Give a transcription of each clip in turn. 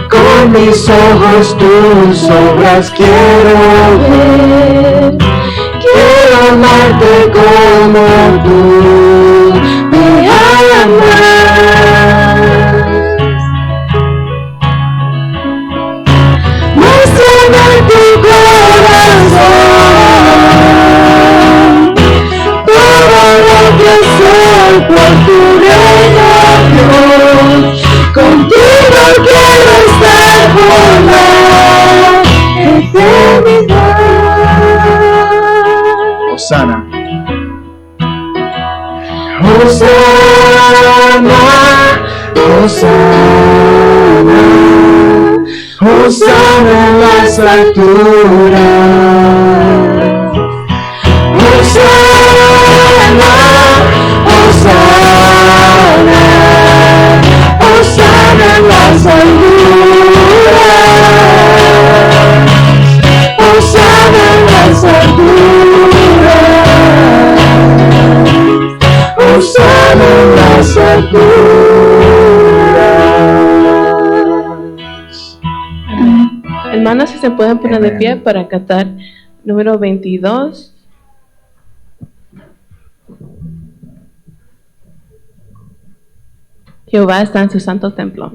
Con mis ojos tus obras quiero ver, quiero amarte como tú me amas. Muéstrame tu corazón, todo lo que soy por tu reino, Dios. Contigo quiero estar por la eternidad. Hosana. Hosana, Hosana, Hosana en las alturas. Hosana, Hosana, Hosana en las alturas. Hosana en las alturas. Hosana en las alturas. Hermanas, si se pueden poner de pie para cantar número 22. Jehová está en su santo templo.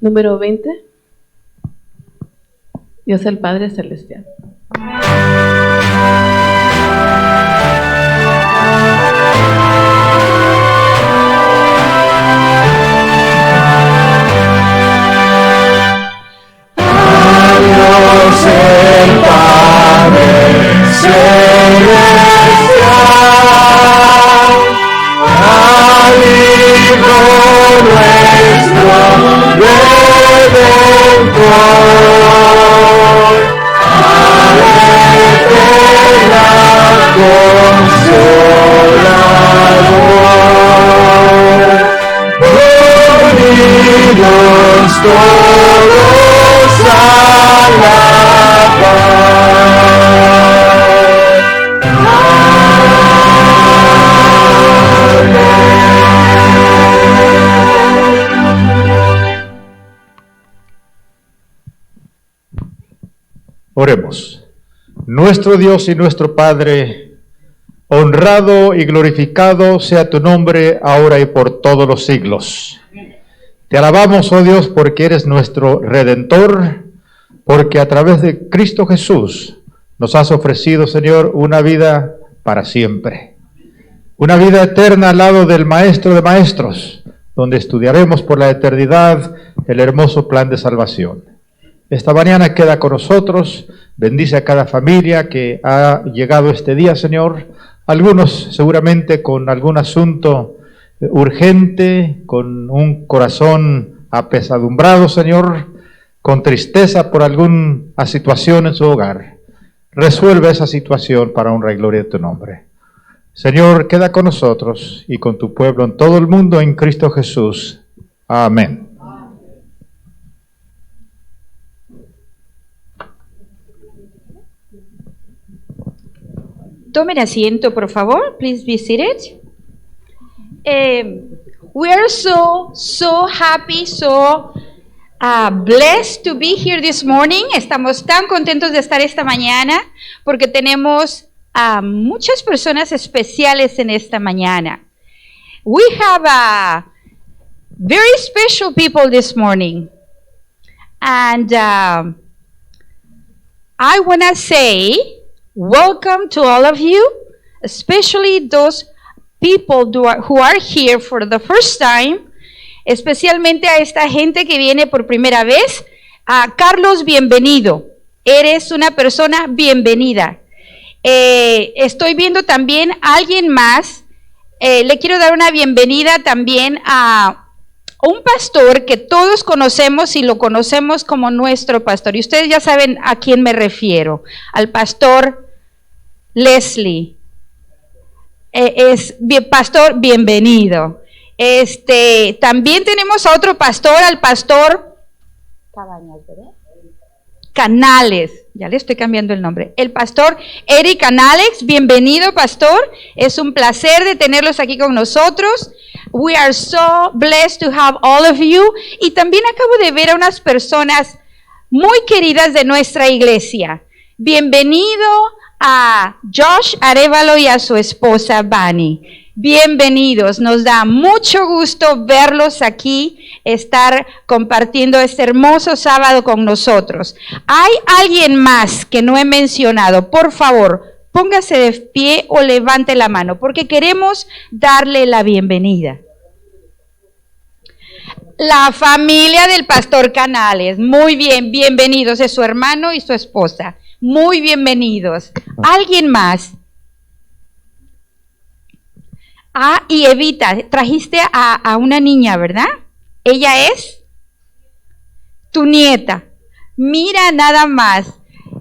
Número 20. Dios el Padre Celestial. Dios el Padre Celestial, al Hijo nuestro Redentor, al eterno Consolador, unidos todos a la Oremos. Nuestro Dios y nuestro Padre, Honrado y glorificado sea tu nombre ahora y por todos los siglos. Te alabamos, oh Dios, porque eres nuestro Redentor, porque a través de Cristo Jesús nos has ofrecido, Señor, una vida para siempre. Una vida eterna al lado del Maestro de Maestros, donde estudiaremos por la eternidad el hermoso plan de salvación. Esta mañana queda con nosotros, bendice a cada familia que ha llegado este día, Señor. Algunos seguramente con algún asunto urgente, con un corazón apesadumbrado, Señor, con tristeza por alguna situación en su hogar. Resuelve esa situación para honra y gloria de tu nombre. Señor, queda con nosotros y con tu pueblo en todo el mundo en Cristo Jesús. Amén. Tomen asiento, por favor. Please be seated. We are so happy, blessed to be here this morning. Estamos tan contentos de estar esta mañana porque tenemos a muchas personas especiales en esta mañana. We have very special people this morning. And I want to say welcome to all of you, especially those people who are here for the first time, especialmente a esta gente que viene por primera vez. Carlos, bienvenido. Eres una persona bienvenida. Estoy viendo también a alguien más. Le quiero dar una bienvenida también a un pastor que todos conocemos y lo conocemos como nuestro pastor. Y ustedes ya saben a quién me refiero, al pastor Leslie. Pastor, bienvenido. También tenemos a otro pastor, al pastor Canales. Ya le estoy cambiando el nombre. El pastor Eric Canales, bienvenido, pastor. Es un placer de tenerlos aquí con nosotros. We are so blessed to have all of you. Y también acabo de ver a unas personas muy queridas de nuestra iglesia. Bienvenido a Josh Arevalo y a su esposa Bunny. Bienvenidos, nos da mucho gusto verlos aquí, estar compartiendo este hermoso sábado con nosotros. ¿Hay alguien más que no he mencionado? Por favor, póngase de pie o levante la mano, porque queremos darle la bienvenida. La familia del pastor Canales, muy bien, bienvenidos, es su hermano y su esposa. Muy bienvenidos. ¿Alguien más? Y Evita, trajiste a una niña, ¿verdad? Ella es tu nieta. Mira nada más.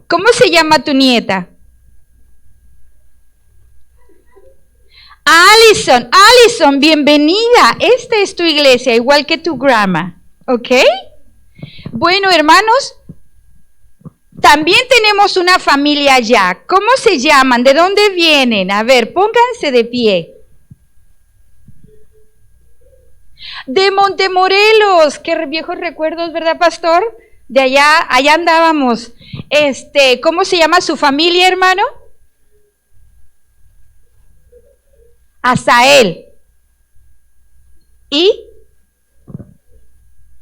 ¿Cómo se llama tu nieta? Allison, bienvenida. Esta es tu iglesia, igual que tu grandma, ¿ok? Bueno, hermanos, también tenemos una familia allá. ¿Cómo se llaman? ¿De dónde vienen? A ver, pónganse de pie. De Montemorelos. Qué viejos recuerdos, ¿verdad, pastor? De allá andábamos. ¿Cómo se llama su familia, hermano? Asael. ¿Y?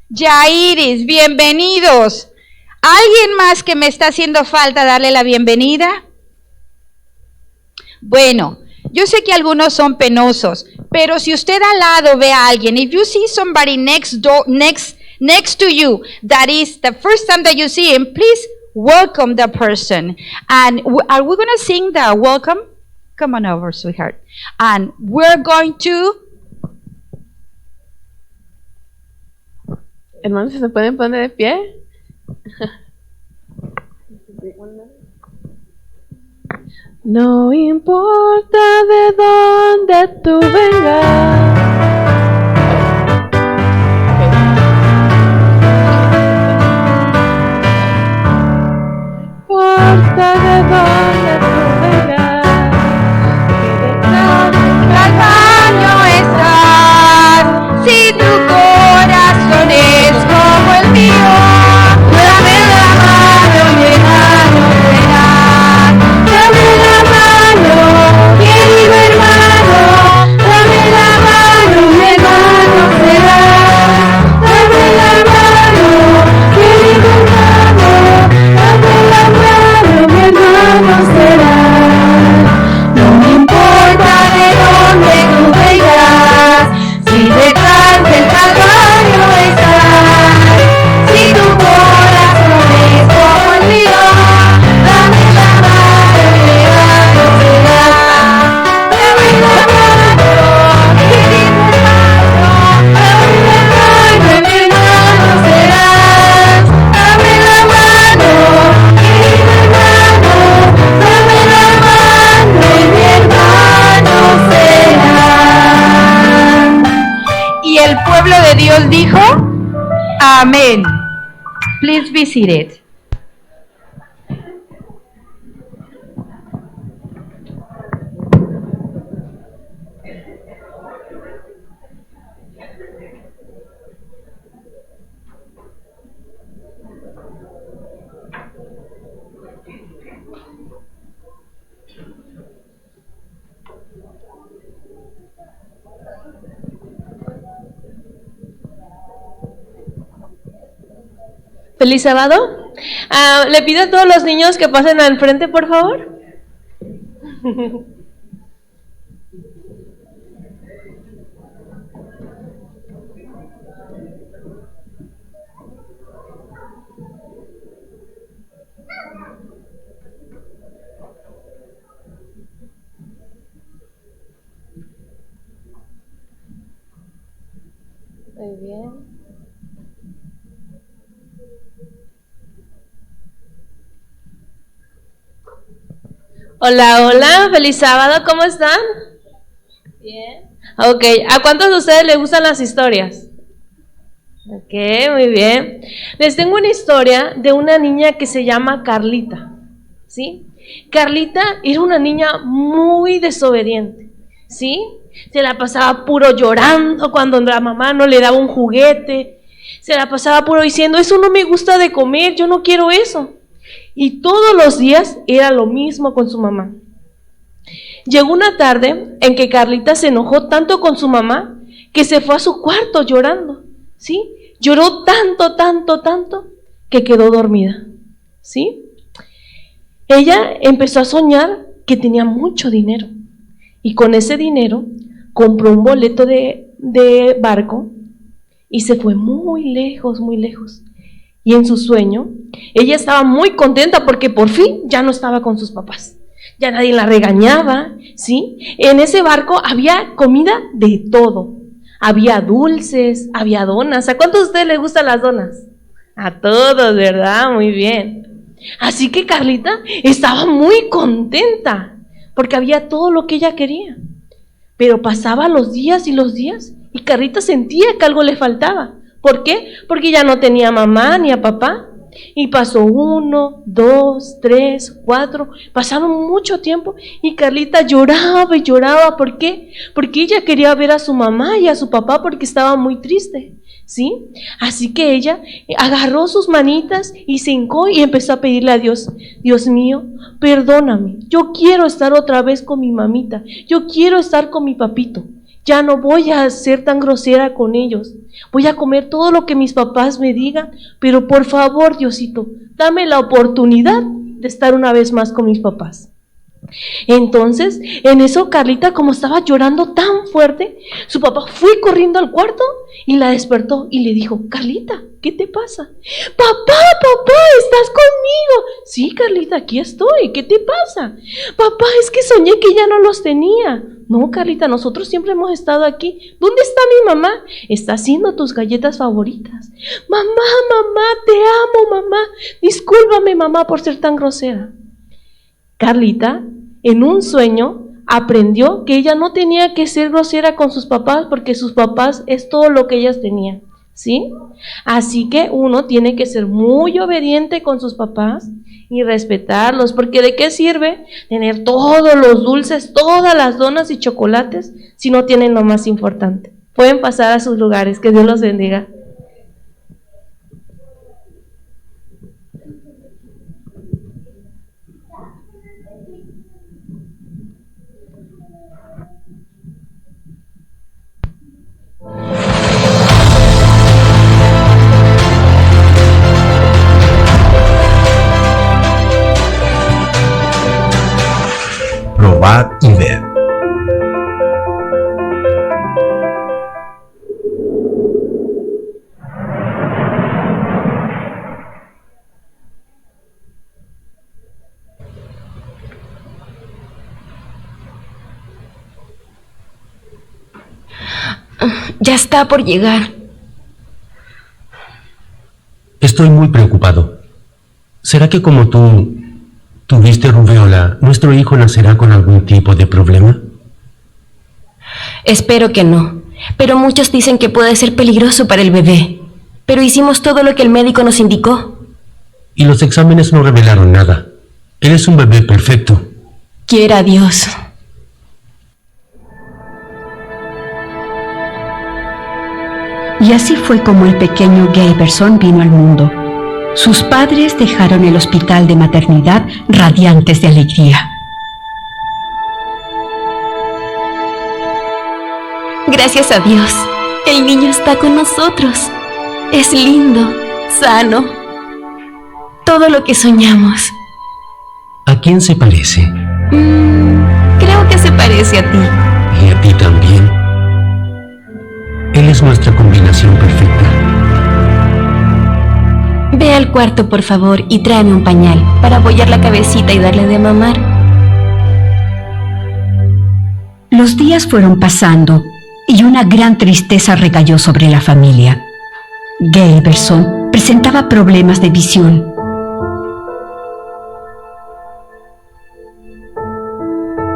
Yairis, bienvenidos. ¿Alguien más que me está haciendo falta darle la bienvenida? Bueno, yo sé que algunos son penosos, pero si usted al lado ve a alguien, if you see somebody next to you, that is the first time that you see him, please welcome the person. And are we going to sing the welcome? Come on over, sweetheart. And we're going to... Hermanos, ¿se pueden poner de pie? No importa de dónde tú vengas. No importa de dónde tú vengas. Al baño estás, si tu corazón es como el mío, dame la mano y el año será. Dame la mano y el Dios dijo, amén. Please be seated. Feliz sábado. Le pido a todos los niños que pasen al frente, por favor. Muy bien. Hola, hola, feliz sábado, ¿cómo están? Bien. Ok, ¿a cuántos de ustedes les gustan las historias? Ok, muy bien. Les tengo una historia de una niña que se llama Carlita, ¿sí? Carlita era una niña muy desobediente, ¿sí? Se la pasaba puro llorando cuando la mamá no le daba un juguete, se la pasaba puro diciendo, eso no me gusta de comer, yo no quiero eso. Y todos los días era lo mismo con su mamá. Llegó una tarde en que Carlita se enojó tanto con su mamá que se fue a su cuarto llorando, ¿sí? Lloró tanto, tanto, tanto que quedó dormida, ¿sí? Ella empezó a soñar que tenía mucho dinero y con ese dinero compró un boleto de barco y se fue muy lejos, muy lejos. Y en su sueño, ella estaba muy contenta porque por fin ya no estaba con sus papás. Ya nadie la regañaba, ¿sí? En ese barco había comida de todo. Había dulces, había donas. ¿A cuántos de ustedes les gustan las donas? A todos, ¿verdad? Muy bien. Así que Carlita estaba muy contenta porque había todo lo que ella quería. Pero pasaban los días y Carlita sentía que algo le faltaba. ¿Por qué? Porque ya no tenía mamá ni a papá. Y pasó 1, 2, 3, 4, pasaron mucho tiempo y Carlita lloraba y lloraba. ¿Por qué? Porque ella quería ver a su mamá y a su papá porque estaba muy triste, ¿sí? Así que ella agarró sus manitas y se hincó y empezó a pedirle a Dios, Dios mío, perdóname, yo quiero estar otra vez con mi mamita, yo quiero estar con mi papito. Ya no voy a ser tan grosera con ellos. Voy a comer todo lo que mis papás me digan, pero por favor, Diosito, dame la oportunidad de estar una vez más con mis papás. Entonces, en eso Carlita, como estaba llorando tan fuerte, su papá fue corriendo al cuarto y la despertó y le dijo, Carlita, ¿qué te pasa? Papá, ¿estás conmigo? Sí, Carlita, aquí estoy, ¿qué te pasa? Papá, es que soñé que ya no los tenía. No, Carlita, nosotros siempre hemos estado aquí. ¿Dónde está mi mamá? Está haciendo tus galletas favoritas. Mamá, te amo, mamá. Discúlpame, mamá, por ser tan grosera. Carlita, en un sueño, aprendió que ella no tenía que ser grosera con sus papás porque sus papás es todo lo que ellas tenían, ¿sí? Así que uno tiene que ser muy obediente con sus papás y respetarlos, porque ¿de qué sirve tener todos los dulces, todas las donas y chocolates si no tienen lo más importante? Pueden pasar a sus lugares, que Dios los bendiga. Probad y ved. Ya está por llegar. Estoy muy preocupado. ¿Será que como tú tuviste rubéola, nuestro hijo nacerá con algún tipo de problema? Espero que no. pero muchos dicen que puede ser peligroso para el bebé. Pero hicimos todo lo que el médico nos indicó. Y los exámenes no revelaron nada. Él es un bebé perfecto. Quiera Dios. Y así fue como el pequeño Gayverson vino al mundo. Sus padres dejaron el hospital de maternidad radiantes de alegría. Gracias a Dios, el niño está con nosotros. Es lindo, sano. Todo lo que soñamos. ¿A quién se parece? Creo que se parece a ti. Y a ti también. Él es nuestra combinación perfecta. Ve al cuarto, por favor, y tráeme un pañal para apoyar la cabecita y darle de mamar. Los días fueron pasando y una gran tristeza recayó sobre la familia. Gayverson presentaba problemas de visión.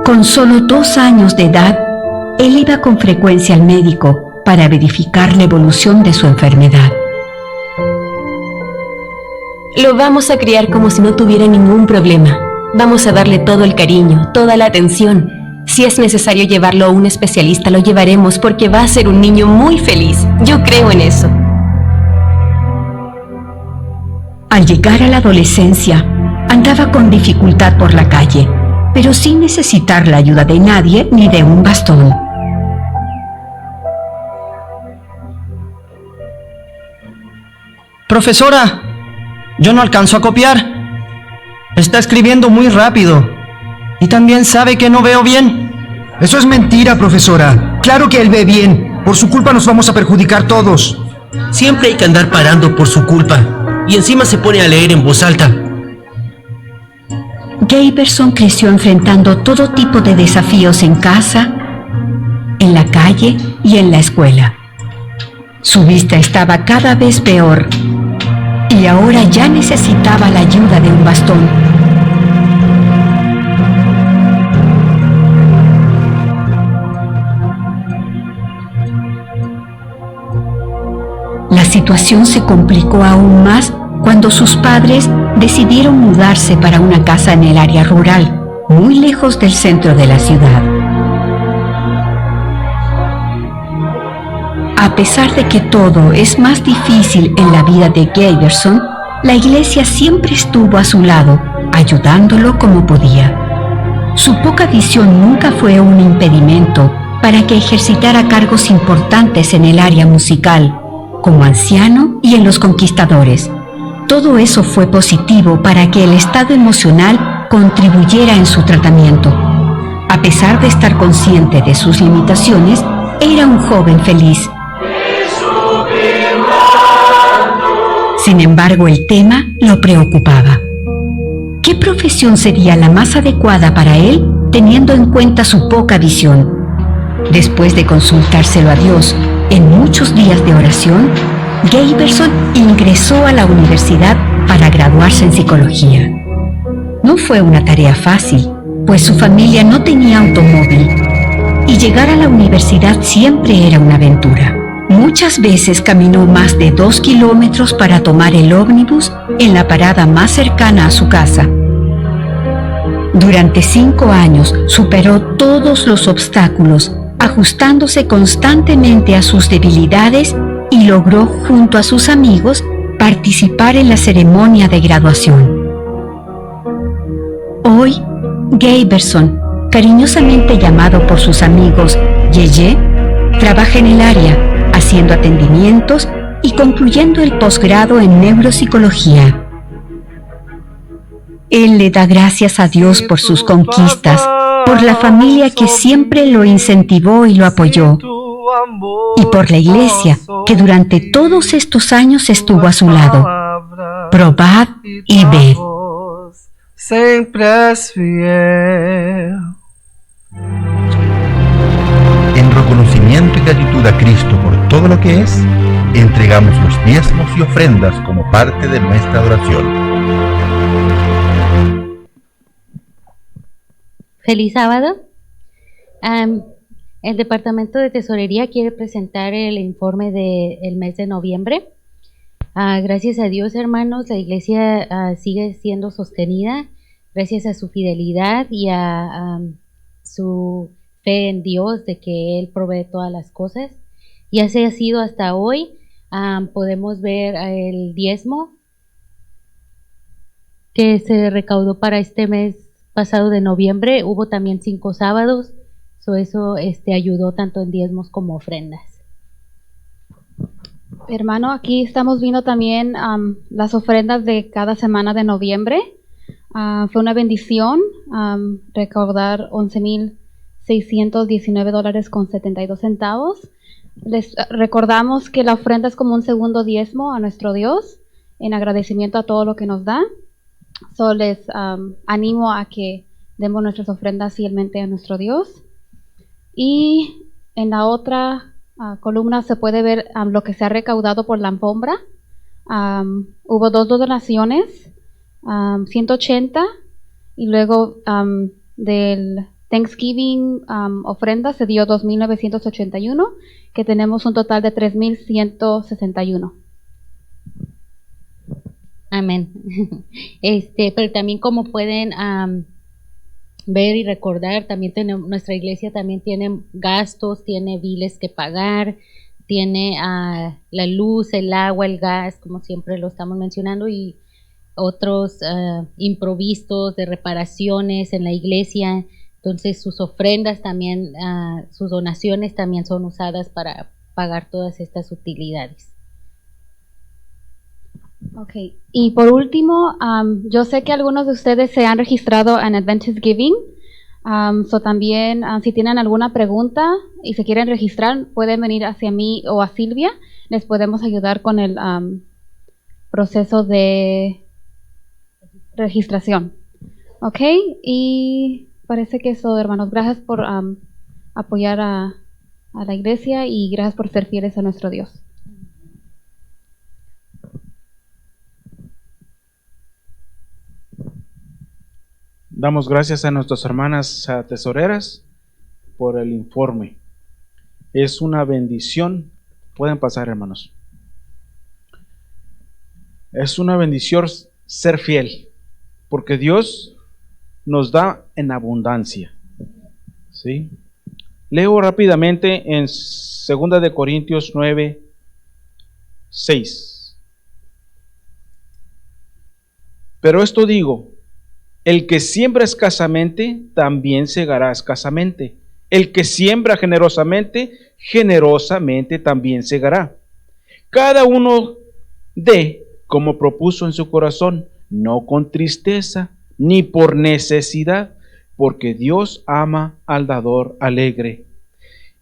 Con solo 2 años de edad, él iba con frecuencia al médico para verificar la evolución de su enfermedad. Lo vamos a criar como si no tuviera ningún problema. Vamos a darle todo el cariño, toda la atención. Si es necesario llevarlo a un especialista, lo llevaremos porque va a ser un niño muy feliz. Yo creo en eso. Al llegar a la adolescencia, andaba con dificultad por la calle, pero sin necesitar la ayuda de nadie ni de un bastón. Profesora, yo no alcanzo a copiar. Está escribiendo muy rápido. Y también sabe que no veo bien. Eso es mentira, profesora. Claro que él ve bien. Por su culpa nos vamos a perjudicar todos. Siempre hay que andar parando por su culpa. Y encima se pone a leer en voz alta. Gayverson creció enfrentando todo tipo de desafíos en casa, en la calle y en la escuela. Su vista estaba cada vez peor y ahora ya necesitaba la ayuda de un bastón. La situación se complicó aún más cuando sus padres decidieron mudarse para una casa en el área rural, muy lejos del centro de la ciudad. A pesar de que todo es más difícil en la vida de Gayverson, la iglesia siempre estuvo a su lado, ayudándolo como podía. Su poca visión nunca fue un impedimento para que ejercitara cargos importantes en el área musical, como anciano y en Los Conquistadores. Todo eso fue positivo para que el estado emocional contribuyera en su tratamiento. A pesar de estar consciente de sus limitaciones, era un joven feliz. Sin embargo, el tema lo preocupaba. ¿Qué profesión sería la más adecuada para él, teniendo en cuenta su poca visión? Después de consultárselo a Dios en muchos días de oración, Gayverson ingresó a la universidad para graduarse en psicología. No fue una tarea fácil, pues su familia no tenía automóvil y llegar a la universidad siempre era una aventura. Muchas veces caminó más de 2 kilómetros para tomar el ómnibus en la parada más cercana a su casa. Durante 5 años superó todos los obstáculos, ajustándose constantemente a sus debilidades y logró, junto a sus amigos, participar en la ceremonia de graduación. Hoy, Gayverson, cariñosamente llamado por sus amigos Yeye, trabaja en el área, haciendo atendimientos y concluyendo el posgrado en neuropsicología. Él le da gracias a Dios por sus conquistas, por la familia que siempre lo incentivó y lo apoyó, y por la iglesia que durante todos estos años estuvo a su lado. Probad y ved. Siempre es fiel. En reconocimiento y gratitud a Cristo por todo lo que es, entregamos los diezmos y ofrendas como parte de nuestra adoración. Feliz sábado. El Departamento de Tesorería quiere presentar el informe del mes de noviembre. Gracias a Dios, hermanos, la iglesia sigue siendo sostenida gracias a su fidelidad y a su fe en Dios de que Él provee todas las cosas. Y así ha sido hasta hoy. Podemos ver el diezmo que se recaudó para este mes pasado de noviembre. Hubo también 5 sábados. Eso ayudó tanto en diezmos como ofrendas. Hermano, aquí estamos viendo también las ofrendas de cada semana de noviembre. Fue una bendición recaudar $11,619.72. Les recordamos que la ofrenda es como un segundo diezmo a nuestro Dios en agradecimiento a todo lo que nos da. Les animo a que demos nuestras ofrendas fielmente a nuestro Dios. Y en la otra columna se puede ver lo que se ha recaudado por la alfombra. Hubo 2 donaciones, 180, y luego del Thanksgiving ofrenda se dio 2,981, que tenemos un total de 3,161. Amén. Pero también como pueden ver y recordar, también nuestra iglesia también tiene gastos, tiene biles que pagar, tiene la luz, el agua, el gas, como siempre lo estamos mencionando, y otros improvisos de reparaciones en la iglesia. Entonces sus ofrendas también, sus donaciones también son usadas para pagar todas estas utilidades. Ok, y por último, yo sé que algunos de ustedes se han registrado en Adventist Giving. También, si tienen alguna pregunta y se quieren registrar, pueden venir hacia mí o a Silvia. Les podemos ayudar con el proceso de registración. Ok, y parece que eso, hermanos. Gracias por apoyar a la iglesia y gracias por ser fieles a nuestro Dios. Damos gracias a nuestras hermanas tesoreras por el informe. Es una bendición. Pueden pasar, hermanos. Es una bendición ser fiel, porque Dios nos da en abundancia. ¿Sí? Leo rápidamente en 2 de Corintios 9, 6. Pero esto digo: el que siembra escasamente, también segará escasamente. El que siembra generosamente, generosamente también segará. Cada uno dé como propuso en su corazón, no con tristeza, ni por necesidad, porque Dios ama al dador alegre.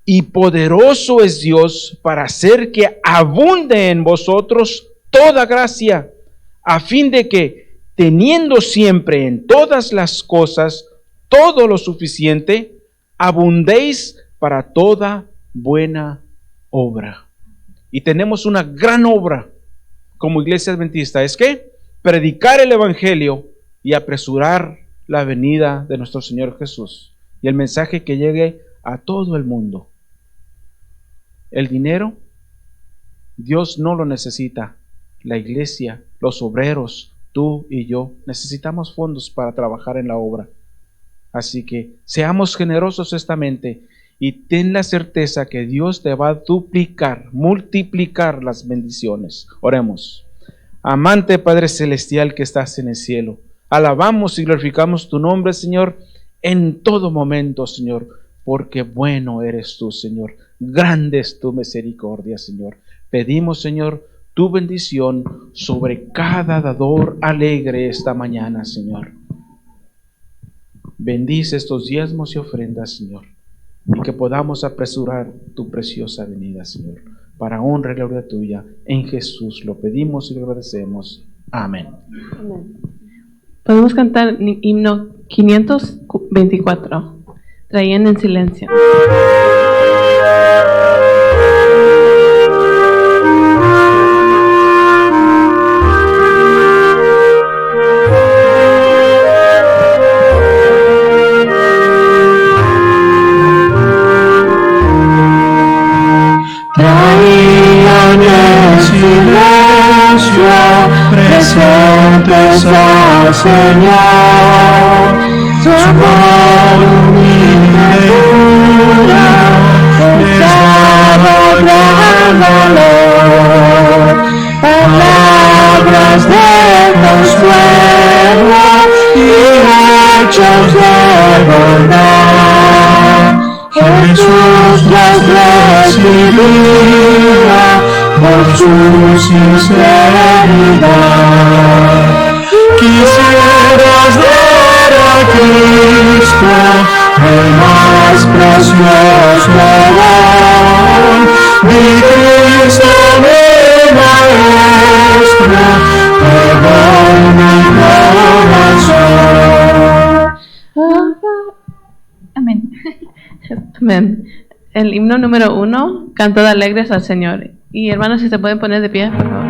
Y poderoso es Dios para hacer que abunde en vosotros toda gracia, a fin de que, teniendo siempre en todas las cosas todo lo suficiente, abundéis para toda buena obra. Y tenemos una gran obra como iglesia adventista, es que predicar el evangelio y apresurar la venida de nuestro Señor Jesús y el mensaje que llegue a todo el mundo. El dinero, Dios no lo necesita. La iglesia, los obreros, tú y yo necesitamos fondos para trabajar en la obra. Así que seamos generosos esta y ten la certeza que Dios te va a duplicar, multiplicar las bendiciones. Oremos. Amante Padre Celestial que estás en el cielo, alabamos y glorificamos tu nombre, Señor, en todo momento, Señor, porque bueno eres tú, Señor. Grande es tu misericordia, Señor. Pedimos, Señor, tu bendición sobre cada dador alegre esta mañana, Señor. Bendice estos diezmos y ofrendas, Señor, y que podamos apresurar tu preciosa venida, Señor, para honra y gloria tuya. En Jesús lo pedimos y lo agradecemos. Amén. Amén. Podemos cantar himno 524. Traían en silencio. presentes al Señor, su amor humilde y pura les daba gran valor. Palabras de consuelo y hechos de bondad, Jesús las recibía por su sinceridad. Quisieras dar a Cristo el más precioso don, mi Cristo mi Maestro, te doy mi corazón. Amén. Amén. El himno número 1, Canto de Alegres al Señor. Y hermanos, si se pueden poner de pie, por favor.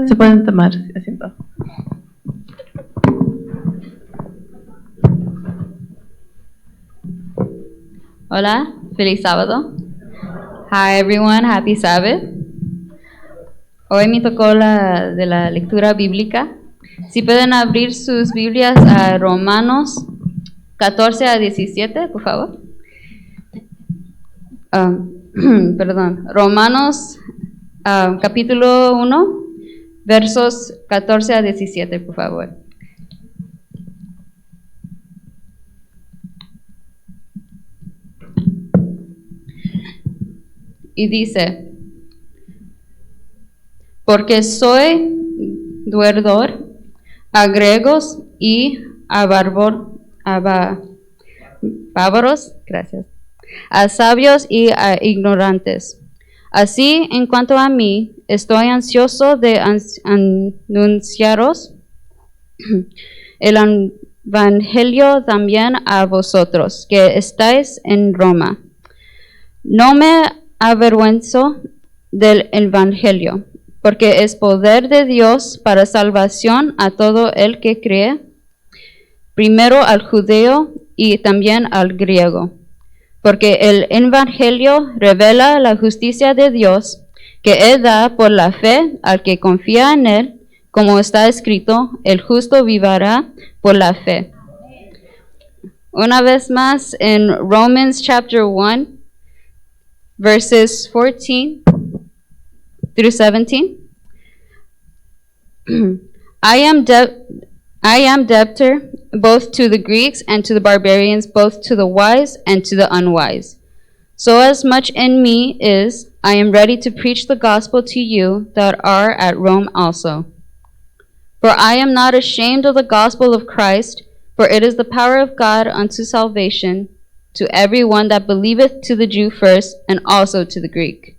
Se pueden tomar asiento. Hola, feliz sábado. Hi everyone, happy Sabbath. Hoy me tocó de la lectura bíblica. Si pueden abrir sus Biblias a Romanos 14 a 17, por favor. Perdón, Romanos capítulo 1. Versos 14 a 17, por favor. Y dice, porque soy deudor a griegos y a bárbaros, gracias, a sabios y a ignorantes. Así, en cuanto a mí, estoy ansioso de anunciaros el Evangelio también a vosotros, que estáis en Roma. No me avergüenzo del Evangelio, porque es poder de Dios para salvación a todo el que cree, primero al judío y también al griego. Porque el Evangelio revela la justicia de Dios, que Él da por la fe al que confía en Él, como está escrito, el justo vivirá por la fe. Una vez más, en Romans chapter 1, verses 14 through 17. I am debtor both to the Greeks and to the barbarians, both to the wise and to the unwise. So as much in me is, I am ready to preach the gospel to you that are at Rome also. For I am not ashamed of the gospel of Christ, for it is the power of God unto salvation to every one that believeth, to the Jew first, and also to the Greek.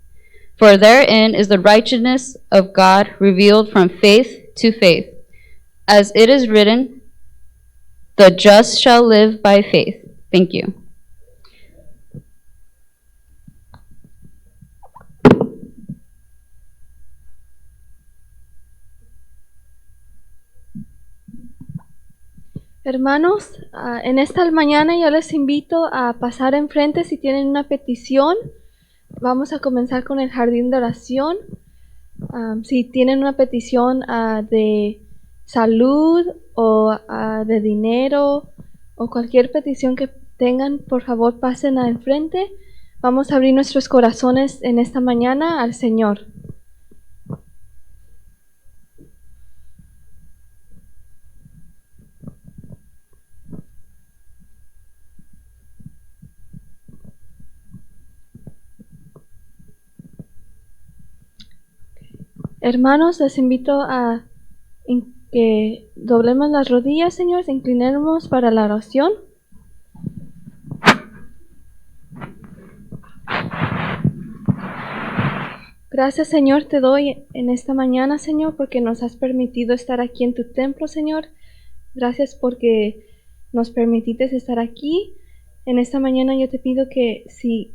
For therein is the righteousness of God revealed from faith to faith. As it is written, the just shall live by faith. Thank you. Hermanos, en esta mañana yo les invito a pasar enfrente si tienen una petición. Vamos a comenzar con el jardín de oración. Si tienen una petición de salud o de dinero o cualquier petición que tengan, por favor pasen al frente. Vamos a abrir nuestros corazones en esta mañana al Señor. Hermanos, les invito a que doblemos las rodillas, Señor, inclinemos para la oración. Gracias, Señor, te doy en esta mañana, Señor, porque nos has permitido estar aquí en tu templo, Señor. Gracias porque nos permitiste estar aquí. En esta mañana yo te pido que si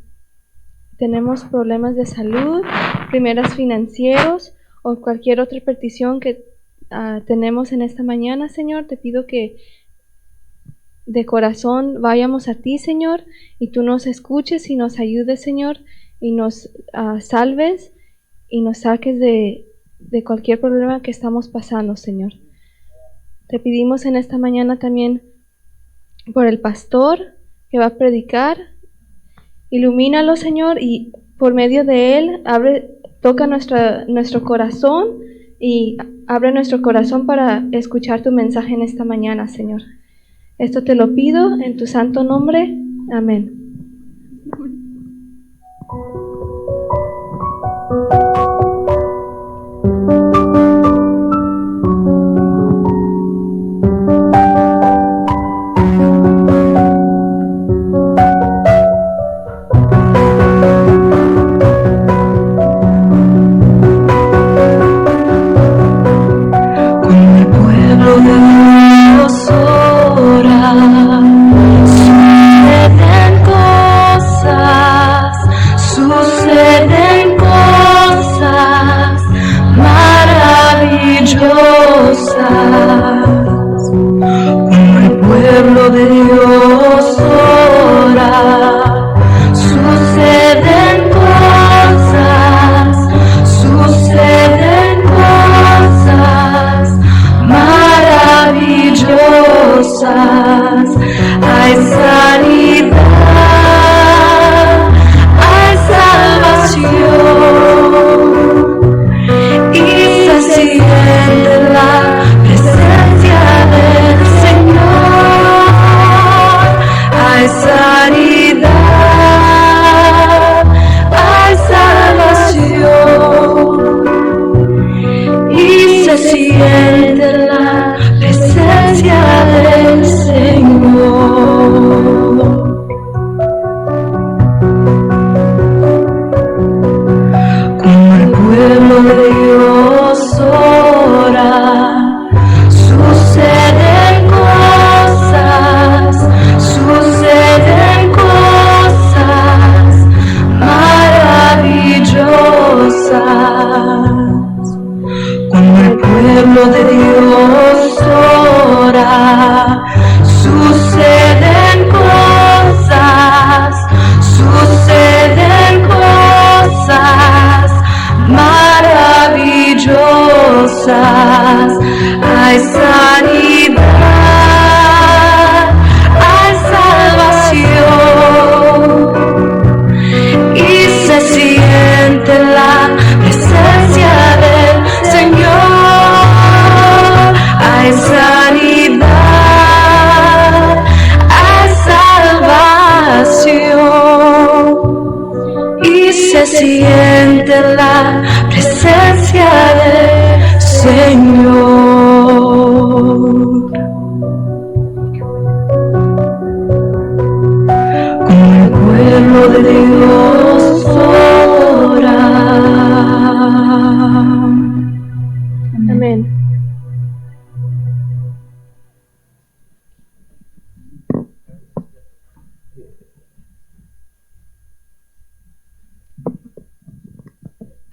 tenemos problemas de salud, primeros financieros, o cualquier otra petición que tenemos en esta mañana, Señor, te pido que de corazón vayamos a ti, Señor, y tú nos escuches y nos ayudes, Señor, y nos salves y nos saques de cualquier problema que estamos pasando, Señor. Te pedimos en esta mañana también por el pastor que va a predicar. Ilumínalo, Señor, y por medio de él toca nuestro corazón y abre nuestro corazón para escuchar tu mensaje en esta mañana, Señor. Esto te lo pido en tu santo nombre. Amén. Suceden cosas maravillosas. Cuando el pueblo de Dios ora, suceden cosas maravillosas.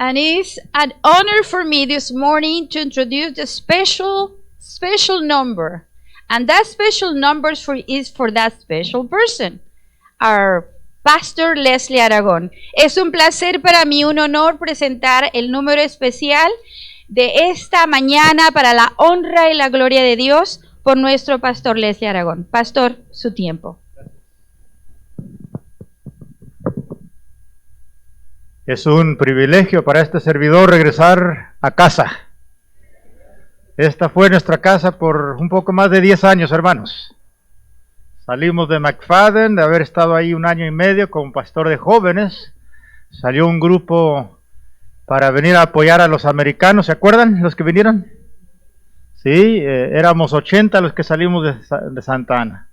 And it's an honor for me this morning to introduce the special number. And that special number is for that special person, our Pastor Leslie Aragón. Es un placer para mí, un honor presentar el número especial de esta mañana para la honra y la gloria de Dios por nuestro Pastor Leslie Aragón. Pastor, su tiempo. Es un privilegio para este servidor regresar a casa. Esta fue nuestra casa por un poco más de 10 años, hermanos. Salimos de McFadden, de haber estado ahí 1 año y medio como pastor de jóvenes. Salió un grupo para venir a apoyar a los americanos, ¿se acuerdan los que vinieron? Sí, éramos 80 los que salimos de Santa Ana.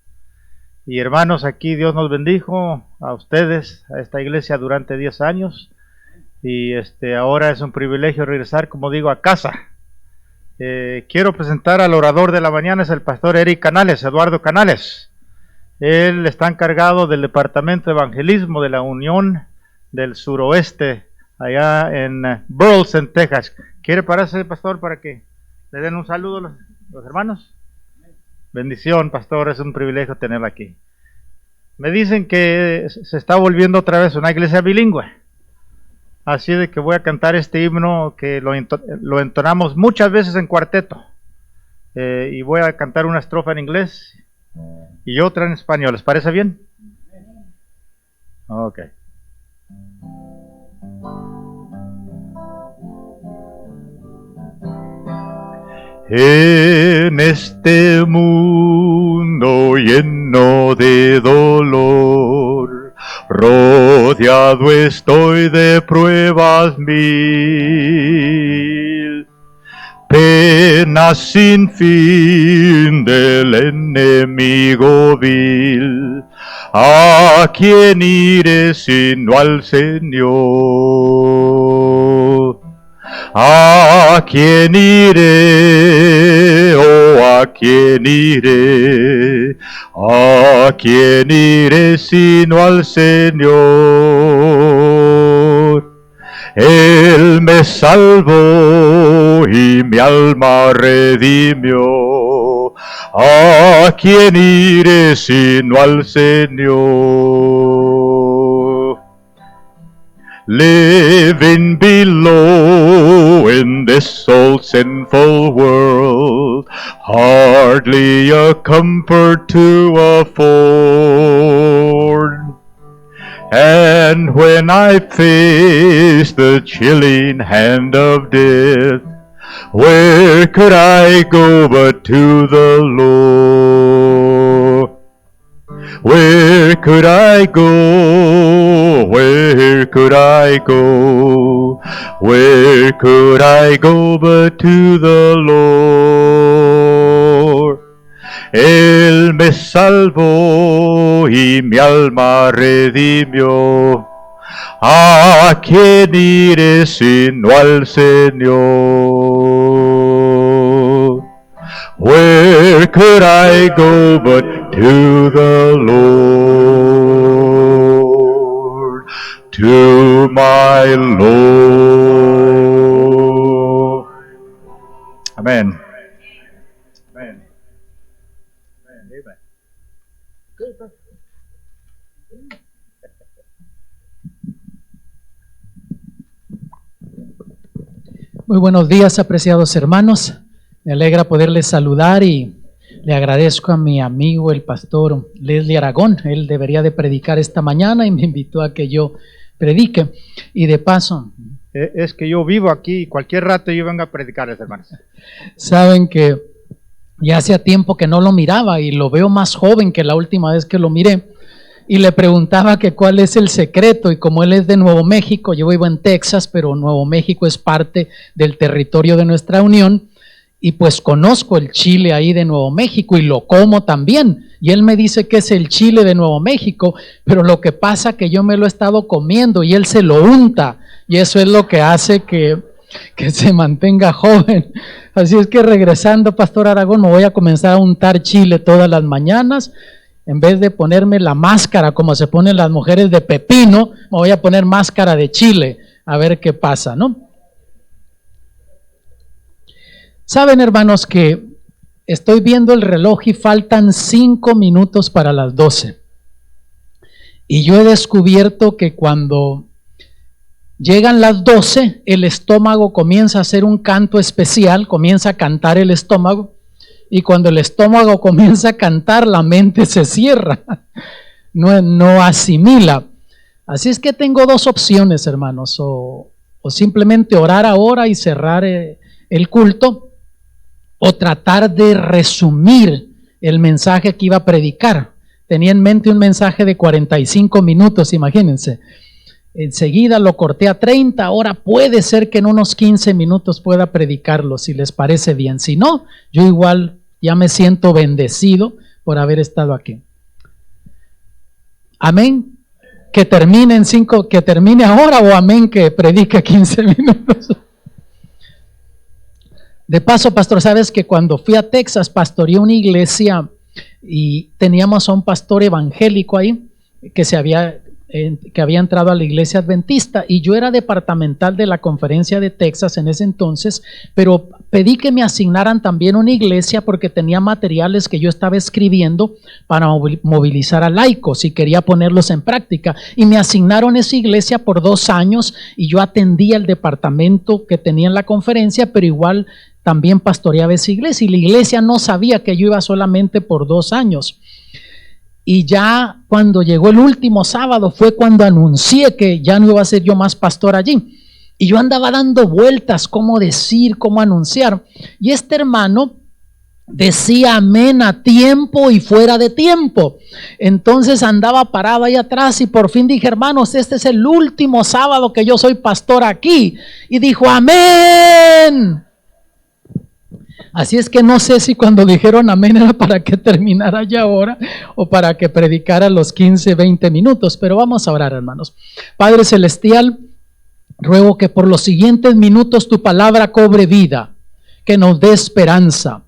Y hermanos, aquí Dios nos bendijo a ustedes, a esta iglesia durante 10 años. Y ahora es un privilegio regresar, como digo, a casa. Quiero presentar al orador de la mañana, es el pastor Eric Canales, Eduardo Canales. Él está encargado del Departamento de Evangelismo de la Unión del Suroeste, allá en Burleson, Texas. ¿Quiere pararse, pastor, para que le den un saludo a los hermanos? Bendición, pastor, es un privilegio tenerlo aquí. Me dicen que se está volviendo otra vez una iglesia bilingüe. Así de que voy a cantar este himno que lo entonamos muchas veces en cuarteto. Y voy a cantar una estrofa en inglés y otra en español. ¿Les parece bien? Ok. En este mundo lleno de dolor, rodeado estoy de pruebas mil, penas sin fin del enemigo vil. ¿A quién iré sino al Señor? ¿A quién iré? Oh, ¿a quién iré? ¿A quién iré sino al Señor? Él me salvó y mi alma redimió. ¿A quién iré sino al Señor? Living below in this old sinful world, hardly a comfort to afford. And when I face the chilling hand of death, where could I go but to the Lord? Where could I go? Where could I go? Where could I go but to the Lord? Él me salvó y mi alma redimió. ¿A quién iré sino al Señor? Where could I go but to the Lord, to my Lord? Amén. Amén. Amen. Muy buenos días, apreciados hermanos. Me alegra poderles saludar y le agradezco a mi amigo el pastor Leslie Aragón. Él debería de predicar esta mañana y me invitó a que yo predique. Y de paso... Es que yo vivo aquí y cualquier rato yo vengo a predicarles, hermanos. Saben que ya hacía tiempo que no lo miraba y lo veo más joven que la última vez que lo miré. Y le preguntaba que cuál es el secreto, y como él es de Nuevo México, yo vivo en Texas, pero Nuevo México es parte del territorio de nuestra unión, y pues conozco el chile ahí de Nuevo México y lo como también. Y él me dice que es el chile de Nuevo México, pero lo que pasa que yo me lo he estado comiendo y él se lo unta, y eso es lo que hace que se mantenga joven. Así es que regresando, Pastor Aragón, me voy a comenzar a untar chile todas las mañanas. En vez de ponerme la máscara como se ponen las mujeres de pepino, me voy a poner máscara de chile. a ver qué pasa, ¿no? Saben, hermanos, que estoy viendo el reloj y faltan 5 minutos para las 12. Y yo he descubierto que cuando llegan las 12, el estómago comienza a hacer un canto especial, comienza a cantar el estómago, y cuando el estómago comienza a cantar, la mente se cierra, no asimila. Así es que tengo 2 opciones, hermanos, o simplemente orar ahora y cerrar el culto, o tratar de resumir el mensaje que iba a predicar. Tenía en mente un mensaje de 45 minutos, imagínense. Enseguida lo corté a 30, ahora puede ser que en unos 15 minutos pueda predicarlo, si les parece bien. Si no, yo igual ya me siento bendecido por haber estado aquí. Amén. Que termine en 5, que termine ahora, o amén que predique 15 minutos. De paso, pastor, sabes que cuando fui a Texas pastoreé una iglesia y teníamos a un pastor evangélico ahí que había entrado a la iglesia adventista, y yo era departamental de la conferencia de Texas en ese entonces, pero pedí que me asignaran también una iglesia porque tenía materiales que yo estaba escribiendo para movilizar a laicos y quería ponerlos en práctica, y me asignaron esa iglesia por 2 años y yo atendía el departamento que tenía en la conferencia, pero igual también pastoreaba esa iglesia, y la iglesia no sabía que yo iba solamente por 2 años. Y ya cuando llegó el último sábado fue cuando anuncié que ya no iba a ser yo más pastor allí. Y yo andaba dando vueltas, cómo decir, cómo anunciar. Y este hermano decía amén a tiempo y fuera de tiempo. Entonces andaba parado ahí atrás y por fin dije, hermanos, este es el último sábado que yo soy pastor aquí. Y dijo, amén. Así es que no sé si cuando dijeron amén era para que terminara ya ahora o para que predicara los 15, 20 minutos, pero vamos a orar, hermanos. Padre Celestial, ruego que por los siguientes minutos tu palabra cobre vida, que nos dé esperanza.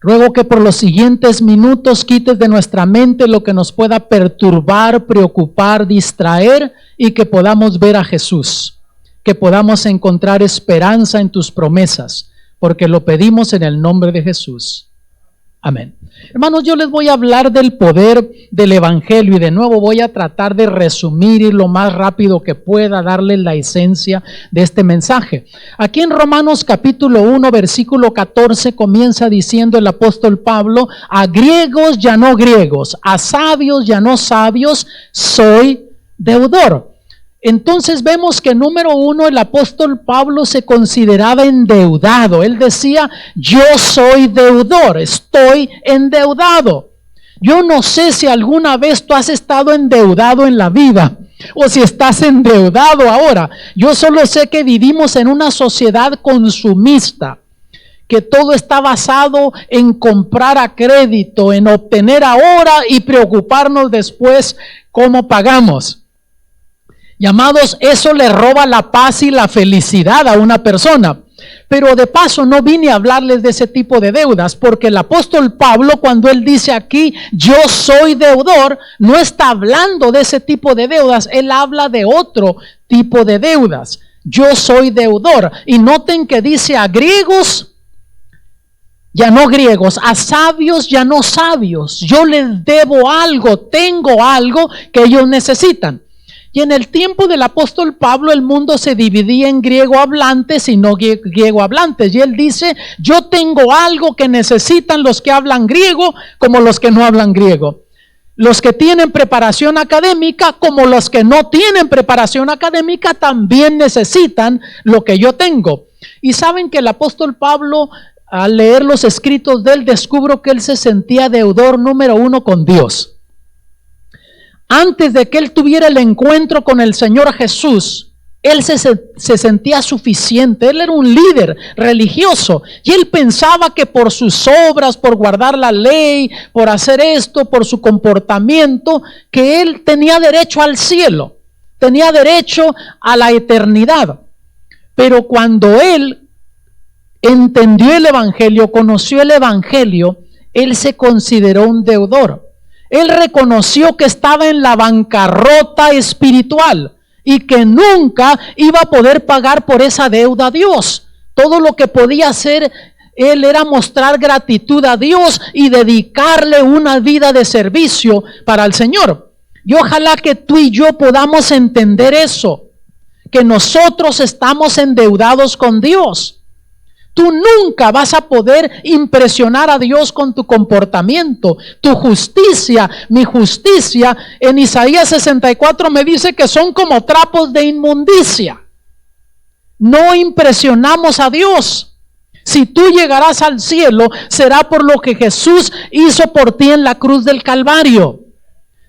Ruego que por los siguientes minutos quites de nuestra mente lo que nos pueda perturbar, preocupar, distraer, y que podamos ver a Jesús, que podamos encontrar esperanza en tus promesas, porque lo pedimos en el nombre de Jesús. Amén. Hermanos, yo les voy a hablar del poder del Evangelio y de nuevo voy a tratar de resumir y lo más rápido que pueda darles la esencia de este mensaje. Aquí en Romanos capítulo 1, versículo 14 comienza diciendo el apóstol Pablo, a griegos ya no griegos, a sabios ya no sabios, soy deudor. Entonces vemos que número 1, el apóstol Pablo se consideraba endeudado. Él decía, yo soy deudor, estoy endeudado. Yo no sé si alguna vez tú has estado endeudado en la vida o si estás endeudado ahora. Yo solo sé que vivimos en una sociedad consumista, que todo está basado en comprar a crédito, en obtener ahora y preocuparnos después cómo pagamos. Y amados, eso le roba la paz y la felicidad a una persona. Pero de paso no vine a hablarles de ese tipo de deudas, porque el apóstol Pablo, cuando él dice aquí, yo soy deudor, no está hablando de ese tipo de deudas, él habla de otro tipo de deudas. Yo soy deudor. Y noten que dice a griegos, ya no griegos, a sabios, ya no sabios. Yo les debo algo, tengo algo que ellos necesitan. Y en el tiempo del apóstol Pablo el mundo se dividía en griego hablantes y no griego hablantes. Y él dice, yo tengo algo que necesitan los que hablan griego como los que no hablan griego. Los que tienen preparación académica como los que no tienen preparación académica también necesitan lo que yo tengo. Y saben que el apóstol Pablo, al leer los escritos de él, descubro que él se sentía deudor número 1 con Dios. Antes de que él tuviera el encuentro con el Señor Jesús, él se sentía suficiente. Él era un líder religioso y él pensaba que por sus obras, por guardar la ley, por hacer esto, por su comportamiento, que él tenía derecho al cielo, tenía derecho a la eternidad. Pero cuando él entendió el Evangelio, conoció el Evangelio, él se consideró un deudor. Él reconoció que estaba en la bancarrota espiritual. y que nunca iba a poder pagar por esa deuda a Dios. Todo lo que podía hacer él era mostrar gratitud a Dios y dedicarle una vida de servicio para el Señor. Y ojalá que tú y yo podamos entender eso, que nosotros estamos endeudados con Dios. Tú nunca vas a poder impresionar a Dios con tu comportamiento. Tu justicia, mi justicia, en Isaías 64 me dice que son como trapos de inmundicia. No impresionamos a Dios. Si tú llegarás al cielo, será por lo que Jesús hizo por ti en la cruz del Calvario.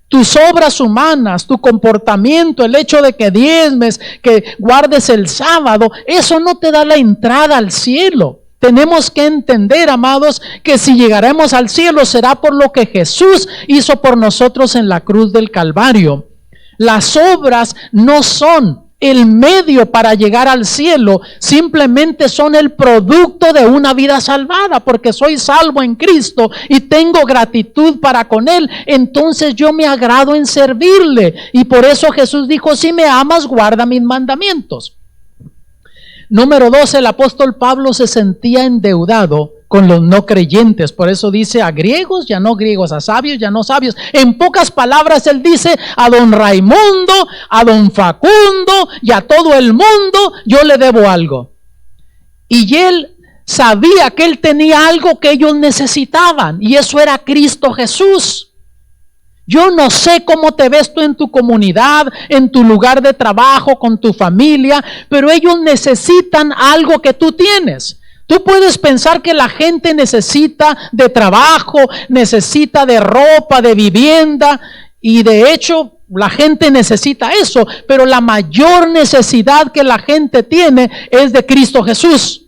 Tus obras humanas, tu comportamiento, el hecho de que diezmes, que guardes el sábado, eso no te da la entrada al cielo. Tenemos que entender, amados, que si llegaremos al cielo será por lo que Jesús hizo por nosotros en la cruz del Calvario. Las obras no son el medio para llegar al cielo, simplemente son el producto de una vida salvada, porque soy salvo en Cristo y tengo gratitud para con Él. Entonces yo me agrado en servirle, y por eso Jesús dijo: si me amas, guarda mis mandamientos. Número 2, el apóstol Pablo se sentía endeudado con los no creyentes. Por eso dice: a griegos, ya no griegos; a sabios, ya no sabios. En pocas palabras, él dice: a don Raimundo, a don Facundo y a todo el mundo yo le debo algo. Y él sabía que él tenía algo que ellos necesitaban, y eso era Cristo Jesús. Yo no sé cómo te ves tú en tu comunidad, en tu lugar de trabajo, con tu familia, pero ellos necesitan algo que tú tienes. Tú puedes pensar que la gente necesita de trabajo, necesita de ropa, de vivienda, y de hecho la gente necesita eso, pero la mayor necesidad que la gente tiene es de Cristo Jesús.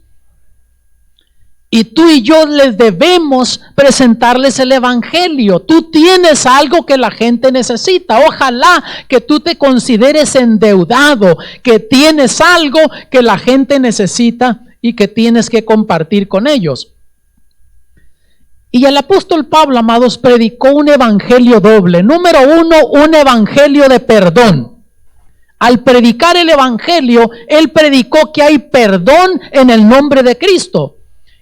Y tú y yo les debemos presentarles el evangelio. Tú tienes algo que la gente necesita. Ojalá que tú te consideres endeudado, que tienes algo que la gente necesita y que tienes que compartir con ellos. Y el apóstol Pablo, amados, predicó un evangelio doble. Número 1, un evangelio de perdón. Al predicar el evangelio, él predicó que hay perdón en el nombre de Cristo.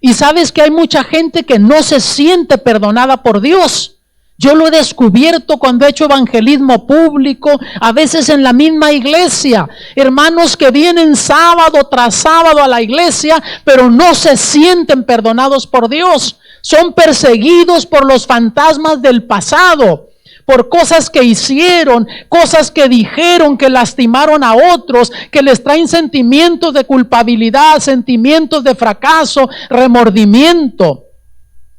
Y sabes que hay mucha gente que no se siente perdonada por Dios. Yo lo he descubierto cuando he hecho evangelismo público, a veces en la misma iglesia. Hermanos que vienen sábado tras sábado a la iglesia, pero no se sienten perdonados por Dios. Son perseguidos por los fantasmas del pasado, por cosas que hicieron, cosas que dijeron, que lastimaron a otros, que les traen sentimientos de culpabilidad, sentimientos de fracaso, remordimiento.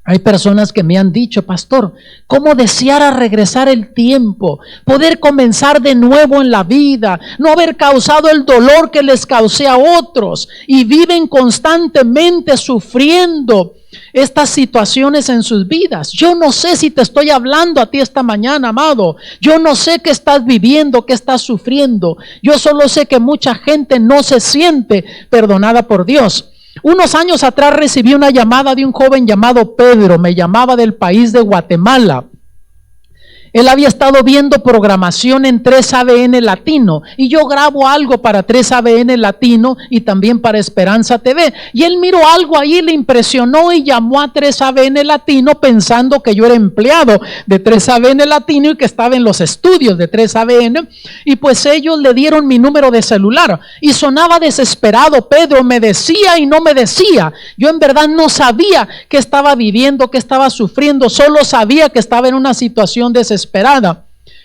Hay personas que me han dicho: pastor, ¿cómo deseara regresar el tiempo, poder comenzar de nuevo en la vida, no haber causado el dolor que les causé a otros? Y viven constantemente sufriendo estas situaciones en sus vidas. Yo no sé si te estoy hablando a ti esta mañana, amado. Yo no sé qué estás viviendo, qué estás sufriendo. Yo solo sé que mucha gente no se siente perdonada por Dios. Unos años atrás recibí una llamada de un joven llamado Pedro. Me llamaba del país de Guatemala. Él había estado viendo programación en 3ABN Latino, y yo grabo algo para 3ABN Latino y también para Esperanza TV. Y él miró algo ahí, le impresionó y llamó a 3ABN Latino pensando que yo era empleado de 3ABN Latino y que estaba en los estudios de 3ABN. Y pues ellos le dieron mi número de celular y sonaba desesperado. Pedro me decía y no me decía. Yo en verdad no sabía qué estaba viviendo, qué estaba sufriendo. Solo sabía que estaba en una situación desesperada.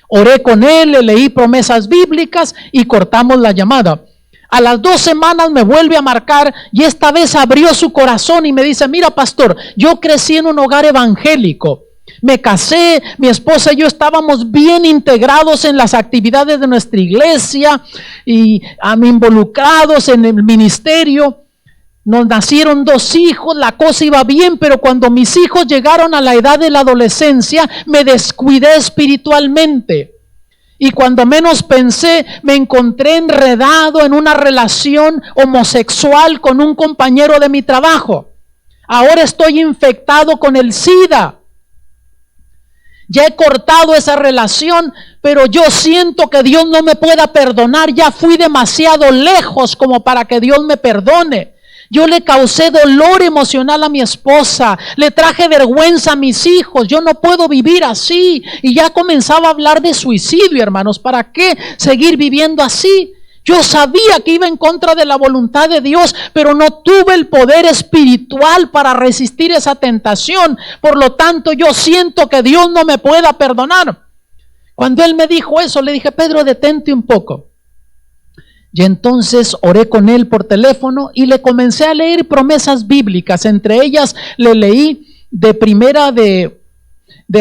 Oré con él, le leí promesas bíblicas y cortamos la llamada. A las 2 semanas me vuelve a marcar y esta vez abrió su corazón y me dice: mira, pastor, yo crecí en un hogar evangélico. Me casé, mi esposa y yo estábamos bien integrados en las actividades de nuestra iglesia y involucrados en el ministerio. Nos nacieron 2 hijos, la cosa iba bien, pero cuando mis hijos llegaron a la edad de la adolescencia, me descuidé espiritualmente. Y cuando menos pensé, me encontré enredado en una relación homosexual con un compañero de mi trabajo. Ahora estoy infectado con el SIDA. ya he cortado esa relación, pero yo siento que Dios no me pueda perdonar, ya fui demasiado lejos como para que Dios me perdone. Yo le causé dolor emocional a mi esposa, le traje vergüenza a mis hijos, yo no puedo vivir así. Y ya comenzaba a hablar de suicidio, hermanos. ¿Para qué seguir viviendo así? Yo sabía que iba en contra de la voluntad de Dios, pero no tuve el poder espiritual para resistir esa tentación. Por lo tanto, yo siento que Dios no me pueda perdonar. Cuando él me dijo eso, le dije, Pedro, detente un poco. Y entonces oré con él por teléfono y le comencé a leer promesas bíblicas. Entre ellas le leí de primera de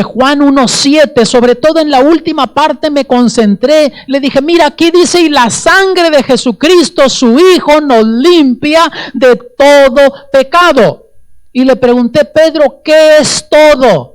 Juan 1:7, sobre todo en la última parte me concentré. Le dije, mira, aquí dice, y la sangre de Jesucristo, su Hijo, nos limpia de todo pecado. Y le pregunté, Pedro, ¿qué es todo?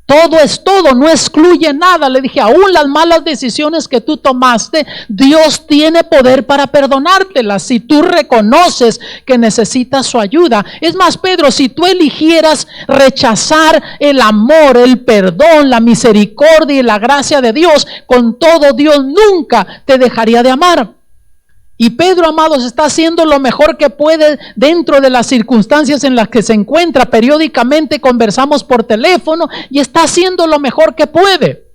Todo es todo, no excluye nada. Le dije, aún las malas decisiones que tú tomaste, Dios tiene poder para perdonártelas si tú reconoces que necesitas su ayuda. Es más, Pedro, si tú eligieras rechazar el amor, el perdón, la misericordia y la gracia de Dios, con todo Dios nunca te dejaría de amar. Y Pedro, amados, está haciendo lo mejor que puede dentro de las circunstancias en las que se encuentra. Periódicamente conversamos por teléfono y está haciendo lo mejor que puede.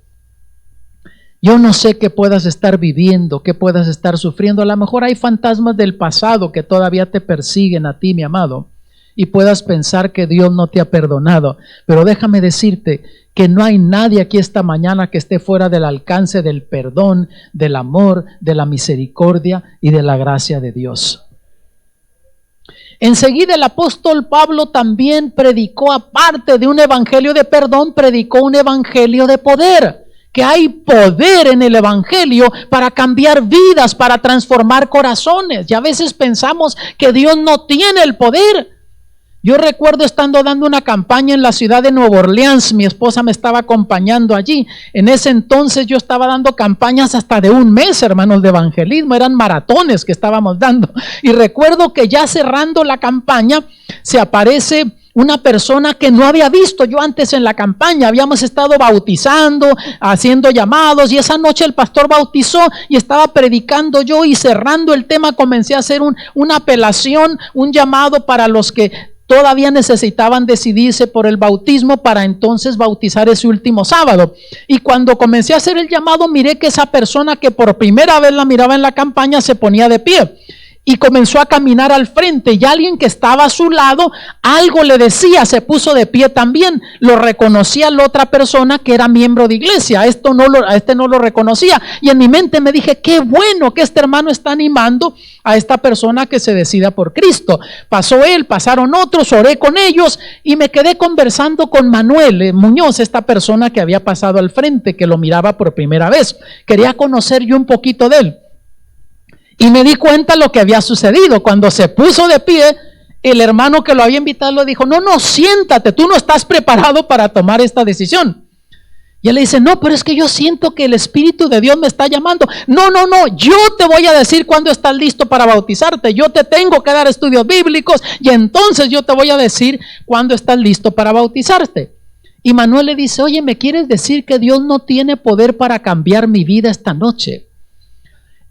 Yo no sé qué puedas estar viviendo, qué puedas estar sufriendo. A lo mejor hay fantasmas del pasado que todavía te persiguen a ti, mi amado, y puedas pensar que Dios no te ha perdonado. Pero déjame decirte que no hay nadie aquí esta mañana que esté fuera del alcance del perdón, del amor, de la misericordia y de la gracia de Dios. Enseguida el apóstol Pablo también predicó, aparte de un evangelio de perdón, predicó un evangelio de poder. Que hay poder en el evangelio para cambiar vidas, para transformar corazones. Y a veces pensamos que Dios no tiene el poder. Yo recuerdo estando dando una campaña en la ciudad de Nueva Orleans, mi esposa me estaba acompañando allí. En ese entonces yo estaba dando campañas hasta de un mes, hermanos, de evangelismo, eran maratones que estábamos dando. Y recuerdo que ya cerrando la campaña se aparece una persona que no había visto yo antes en la campaña. Habíamos estado bautizando, haciendo llamados, y esa noche el pastor bautizó y estaba predicando yo, y cerrando el tema comencé a hacer una apelación, un llamado para los que todavía necesitaban decidirse por el bautismo para entonces bautizar ese último sábado. Y cuando comencé a hacer el llamado, miré que esa persona que por primera vez la miraba en la campaña se ponía de pie y comenzó a caminar al frente, y alguien que estaba a su lado algo le decía, se puso de pie también. Lo reconocía la otra persona que era miembro de iglesia, a este no lo reconocía, y en mi mente me dije, qué bueno que este hermano está animando a esta persona que se decida por Cristo. Pasó él, pasaron otros, oré con ellos y me quedé conversando con Manuel Muñoz, esta persona que había pasado al frente, que lo miraba por primera vez. Quería conocer yo un poquito de él. Y me di cuenta lo que había sucedido. Cuando se puso de pie, el hermano que lo había invitado le dijo, no, siéntate, tú no estás preparado para tomar esta decisión. Y él le dice, no, pero es que yo siento que el Espíritu de Dios me está llamando. No, yo te voy a decir cuándo estás listo para bautizarte. Yo te tengo que dar estudios bíblicos y entonces yo te voy a decir cuándo estás listo para bautizarte. Y Manuel le dice, oye, ¿me quieres decir que Dios no tiene poder para cambiar mi vida esta noche?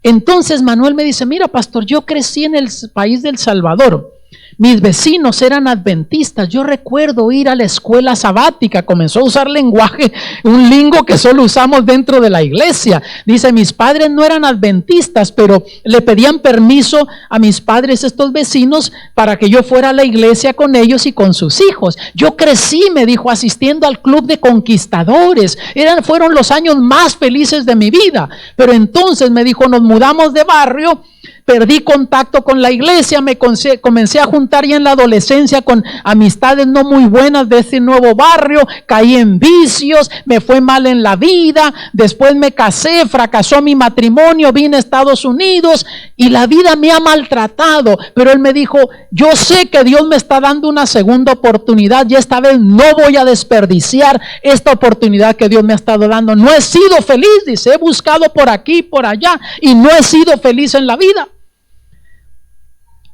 Entonces Manuel me dice, mira, pastor, yo crecí en el país del Salvador. Mis vecinos eran adventistas. Yo recuerdo ir a la escuela sabática. Comenzó a usar lenguaje, un lingo que solo usamos dentro de la iglesia. Dice, mis padres no eran adventistas, pero le pedían permiso a mis padres, estos vecinos, para que yo fuera a la iglesia con ellos y con sus hijos. Yo crecí, me dijo, asistiendo al club de conquistadores. Fueron los años más felices de mi vida. Pero entonces me dijo, nos mudamos de barrio. Perdí contacto con la iglesia, me comencé a juntar ya en la adolescencia con amistades no muy buenas de ese nuevo barrio, caí en vicios, me fue mal en la vida, después me casé, fracasó mi matrimonio, vine a Estados Unidos y la vida me ha maltratado. Pero él me dijo, yo sé que Dios me está dando una segunda oportunidad y esta vez no voy a desperdiciar esta oportunidad que Dios me ha estado dando. No he sido feliz, dice, he buscado por aquí y por allá y no he sido feliz en la vida.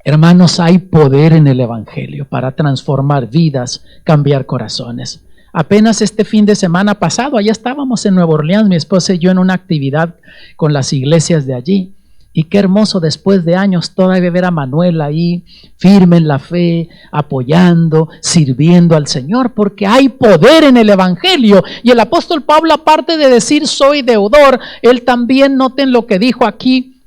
Hermanos, hay poder en el evangelio para transformar vidas, cambiar corazones. Apenas este fin de semana pasado, allá estábamos en Nueva Orleans, mi esposa y yo, en una actividad con las iglesias de allí. Y qué hermoso después de años todavía ver a Manuel ahí, firme en la fe, apoyando, sirviendo al Señor, porque hay poder en el Evangelio. Y el apóstol Pablo, aparte de decir soy deudor, él también, noten lo que dijo aquí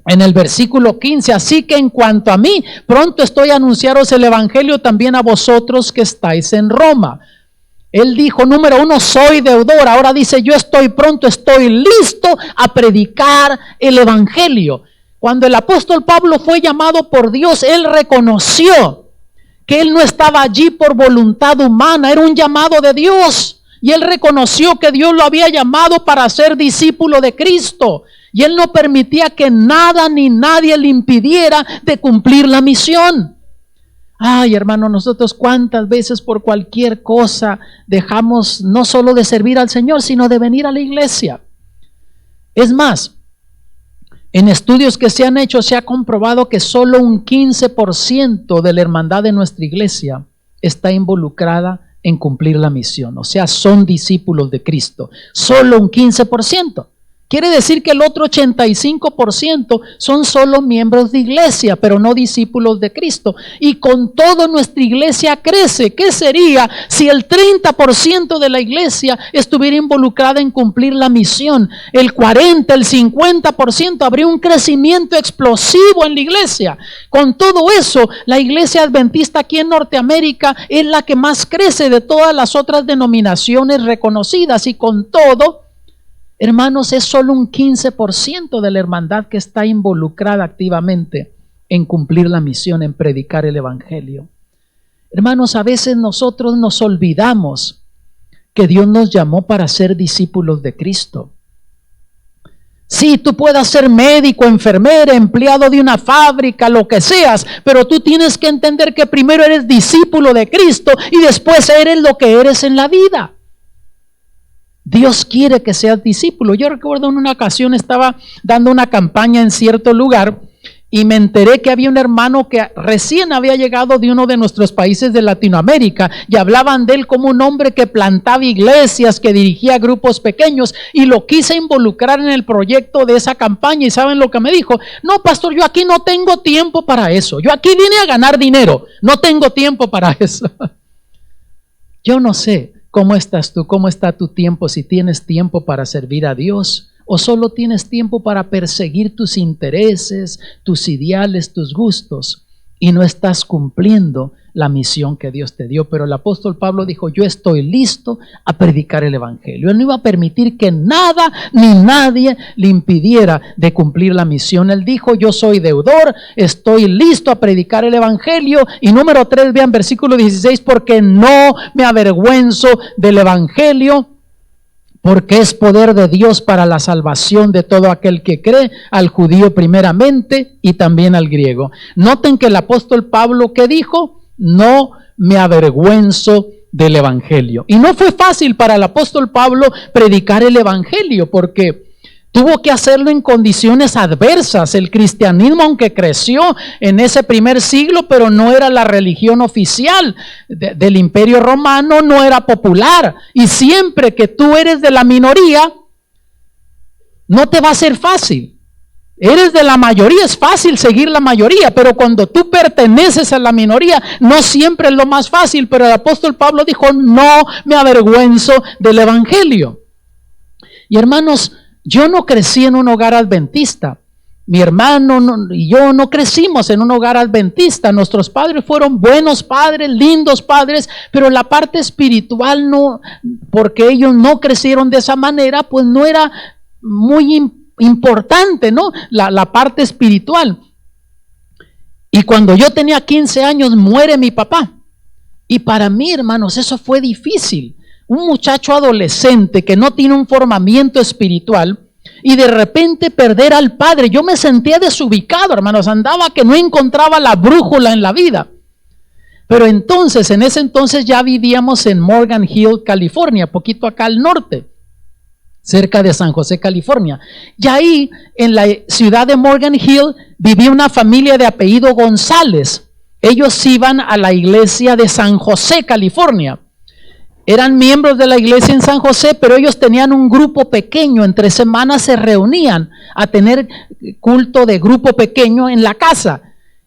en el versículo 15, así que en cuanto a mí, pronto estoy a anunciaros el Evangelio también a vosotros que estáis en Roma. Él dijo, número 1, soy deudor. Ahora dice, yo estoy pronto, estoy listo a predicar el Evangelio. Cuando el apóstol Pablo fue llamado por Dios, él reconoció que él no estaba allí por voluntad humana, era un llamado de Dios. Y él reconoció que Dios lo había llamado para ser discípulo de Cristo. Y él no permitía que nada ni nadie le impidiera de cumplir la misión. Ay, hermano, nosotros cuántas veces por cualquier cosa dejamos no solo de servir al Señor, sino de venir a la iglesia. Es más, en estudios que se han hecho se ha comprobado que solo un 15% de la hermandad de nuestra iglesia está involucrada en cumplir la misión. O sea, son discípulos de Cristo. Solo un 15%. Quiere decir que el otro 85% son solo miembros de iglesia, pero no discípulos de Cristo. Y con todo nuestra iglesia crece. ¿Qué sería si el 30% de la iglesia estuviera involucrada en cumplir la misión? El 40, el 50% habría un crecimiento explosivo en la iglesia. Con todo eso, la iglesia adventista aquí en Norteamérica es la que más crece de todas las otras denominaciones reconocidas. Y con todo, hermanos, es solo un 15% de la hermandad que está involucrada activamente en cumplir la misión, en predicar el Evangelio. Hermanos, a veces nosotros nos olvidamos que Dios nos llamó para ser discípulos de Cristo. Sí, tú puedas ser médico, enfermera, empleado de una fábrica, lo que seas, pero tú tienes que entender que primero eres discípulo de Cristo y después eres lo que eres en la vida. Dios quiere que seas discípulo. Yo recuerdo en una ocasión estaba dando una campaña en cierto lugar y me enteré que había un hermano que recién había llegado de uno de nuestros países de Latinoamérica y hablaban de él como un hombre que plantaba iglesias, que dirigía grupos pequeños, y lo quise involucrar en el proyecto de esa campaña. ¿Y saben lo que me dijo? No, pastor, yo aquí no tengo tiempo para eso. Yo aquí vine a ganar dinero. No tengo tiempo para eso. Yo no sé. ¿Cómo estás tú? ¿Cómo está tu tiempo? Si tienes tiempo para servir a Dios o solo tienes tiempo para perseguir tus intereses, tus ideales, tus gustos y no estás cumpliendo la misión que Dios te dio. Pero el apóstol Pablo dijo, yo estoy listo a predicar el Evangelio. Él no iba a permitir que nada ni nadie le impidiera de cumplir la misión. Él dijo, yo soy deudor, estoy listo a predicar el Evangelio. Y número 3, vean versículo 16, porque no me avergüenzo del Evangelio, porque es poder de Dios para la salvación de todo aquel que cree, al judío primeramente y también al griego. Noten que el apóstol Pablo, ¿qué dijo? No me avergüenzo del Evangelio. Y no fue fácil para el apóstol Pablo predicar el Evangelio, porque tuvo que hacerlo en condiciones adversas. El cristianismo, aunque creció en ese primer siglo, pero no era la religión oficial del Imperio Romano, no era popular. Y siempre que tú eres de la minoría, no te va a ser fácil. Eres de la mayoría, es fácil seguir la mayoría, pero cuando tú perteneces a la minoría, no siempre es lo más fácil. Pero el apóstol Pablo dijo, no me avergüenzo del Evangelio. Y hermanos, yo no crecí en un hogar adventista. Mi hermano y yo no crecimos en un hogar adventista. Nuestros padres fueron buenos padres, lindos padres, pero la parte espiritual no, porque ellos no crecieron de esa manera, pues no era muy importante, ¿no? La parte espiritual. Y cuando yo tenía 15 años muere mi papá. Y para mí, hermanos, eso fue difícil. Un muchacho adolescente que no tiene un formamiento espiritual y de repente perder al padre. Yo me sentía desubicado, hermanos. Andaba que no encontraba la brújula en la vida. Pero entonces, en ese entonces ya vivíamos en Morgan Hill, California, poquito acá al norte, cerca de San José, California. Y ahí, en la ciudad de Morgan Hill, vivía una familia de apellido González. Ellos iban a la iglesia de San José, California. eran miembros de la iglesia en San José, pero ellos tenían un grupo pequeño, entre semanas se reunían a tener culto de grupo pequeño en la casa.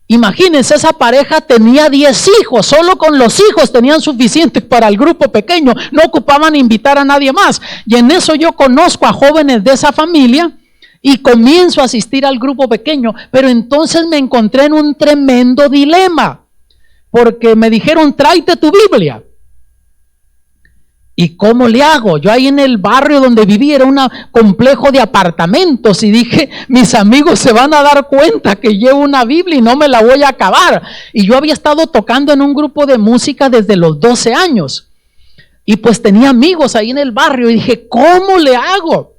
Imagínense, esa pareja tenía 10 hijos, solo con los hijos tenían suficiente para el grupo pequeño, no ocupaban invitar a nadie más. Y en eso yo conozco a jóvenes de esa familia y comienzo a asistir al grupo pequeño, pero entonces me encontré en un tremendo dilema, porque me dijeron, tráete tu Biblia. ¿Y cómo le hago? Yo ahí en el barrio donde vivía era un complejo de apartamentos y dije, mis amigos se van a dar cuenta que llevo una Biblia y no me la voy a acabar. Y yo había estado tocando en un grupo de música desde los 12 años. Y pues tenía amigos ahí en el barrio y dije, ¿cómo le hago?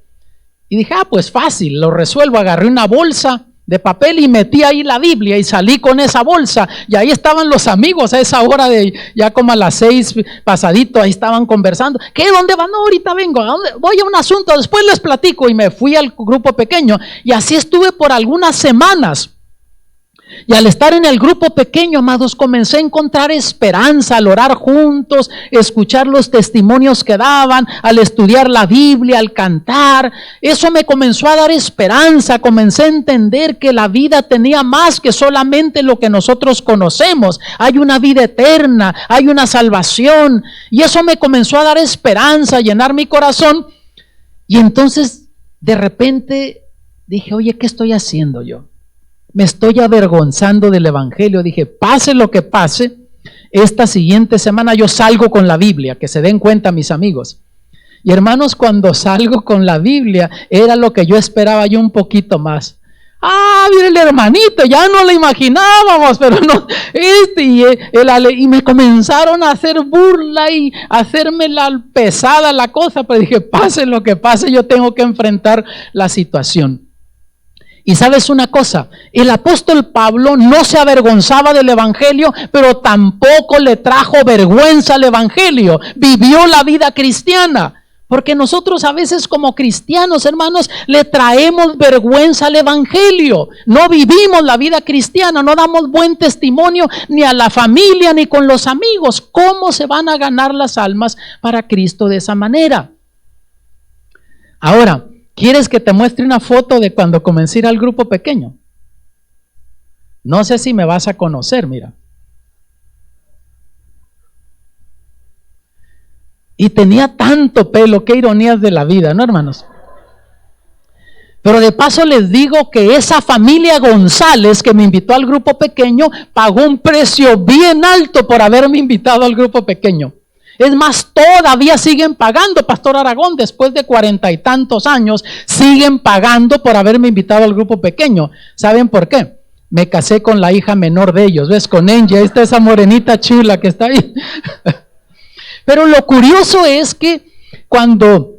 Y dije, pues fácil, lo resuelvo. Agarré una bolsa de papel y metí ahí la Biblia y salí con esa bolsa y ahí estaban los amigos a esa hora de ya como a las 6 pasadito, ahí estaban conversando. ¿Qué? ¿Dónde van? No, ahorita vengo. ¿A dónde? Voy a un asunto, después les platico. Y me fui al grupo pequeño y así estuve por algunas semanas. Y al estar en el grupo pequeño, amados, comencé a encontrar esperanza al orar juntos, escuchar los testimonios que daban, al estudiar la Biblia, al cantar. Eso me comenzó a dar esperanza. Comencé a entender que la vida tenía más que solamente lo que nosotros conocemos. Hay una vida eterna, hay una salvación. Y eso me comenzó a dar esperanza, a llenar mi corazón. Y entonces, de repente, dije, oye, ¿qué estoy haciendo yo? Me estoy avergonzando del evangelio. Dije, pase lo que pase, esta siguiente semana yo salgo con la Biblia, que se den cuenta mis amigos. Y hermanos, cuando salgo con la Biblia, era lo que yo esperaba y un poquito más. Mire el hermanito, ya no lo imaginábamos, pero no, y me comenzaron a hacer burla y hacerme la pesada la cosa, pero dije, pase lo que pase, yo tengo que enfrentar la situación. Y sabes una cosa, el apóstol Pablo no se avergonzaba del evangelio, pero tampoco le trajo vergüenza al evangelio. Vivió la vida cristiana, porque nosotros a veces como cristianos, hermanos, le traemos vergüenza al evangelio. No vivimos la vida cristiana, no damos buen testimonio ni a la familia ni con los amigos. ¿Cómo se van a ganar las almas para Cristo de esa manera? Ahora, ¿quieres que te muestre una foto de cuando comencé a ir al grupo pequeño? No sé si me vas a conocer, mira. Y tenía tanto pelo, qué ironías de la vida, ¿no, hermanos? Pero de paso les digo que esa familia González que me invitó al grupo pequeño pagó un precio bien alto por haberme invitado al grupo pequeño. Es más, todavía siguen pagando, Pastor Aragón, después de 40 y tantos años, siguen pagando por haberme invitado al grupo pequeño. ¿Saben por qué? Me casé con la hija menor de ellos, ¿ves? Con Angie, ahí está esa morenita chula que está ahí. Pero lo curioso es que cuando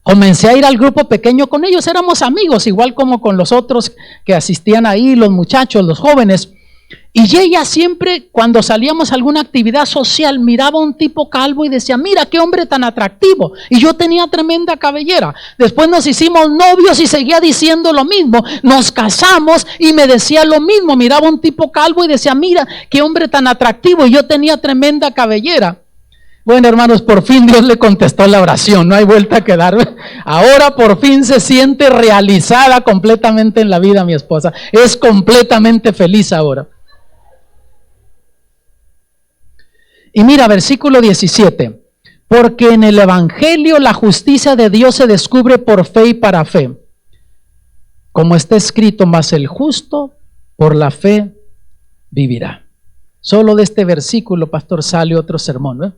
comencé a ir al grupo pequeño con ellos, éramos amigos, igual como con los otros que asistían ahí, los muchachos, los jóvenes. Y ella siempre, cuando salíamos a alguna actividad social, miraba a un tipo calvo y decía, mira qué hombre tan atractivo. Y yo tenía tremenda cabellera. Después nos hicimos novios y seguía diciendo lo mismo. Nos casamos y me decía lo mismo. Miraba a un tipo calvo y decía, mira qué hombre tan atractivo. Y yo tenía tremenda cabellera. Bueno, hermanos, por fin Dios le contestó la oración. No hay vuelta a quedar. Ahora por fin se siente realizada completamente en la vida mi esposa. Es completamente feliz ahora. Y mira, versículo 17, porque en el evangelio la justicia de Dios se descubre por fe y para fe, como está escrito, mas el justo por la fe vivirá. Solo de este versículo, pastor, sale otro sermón, ¿eh?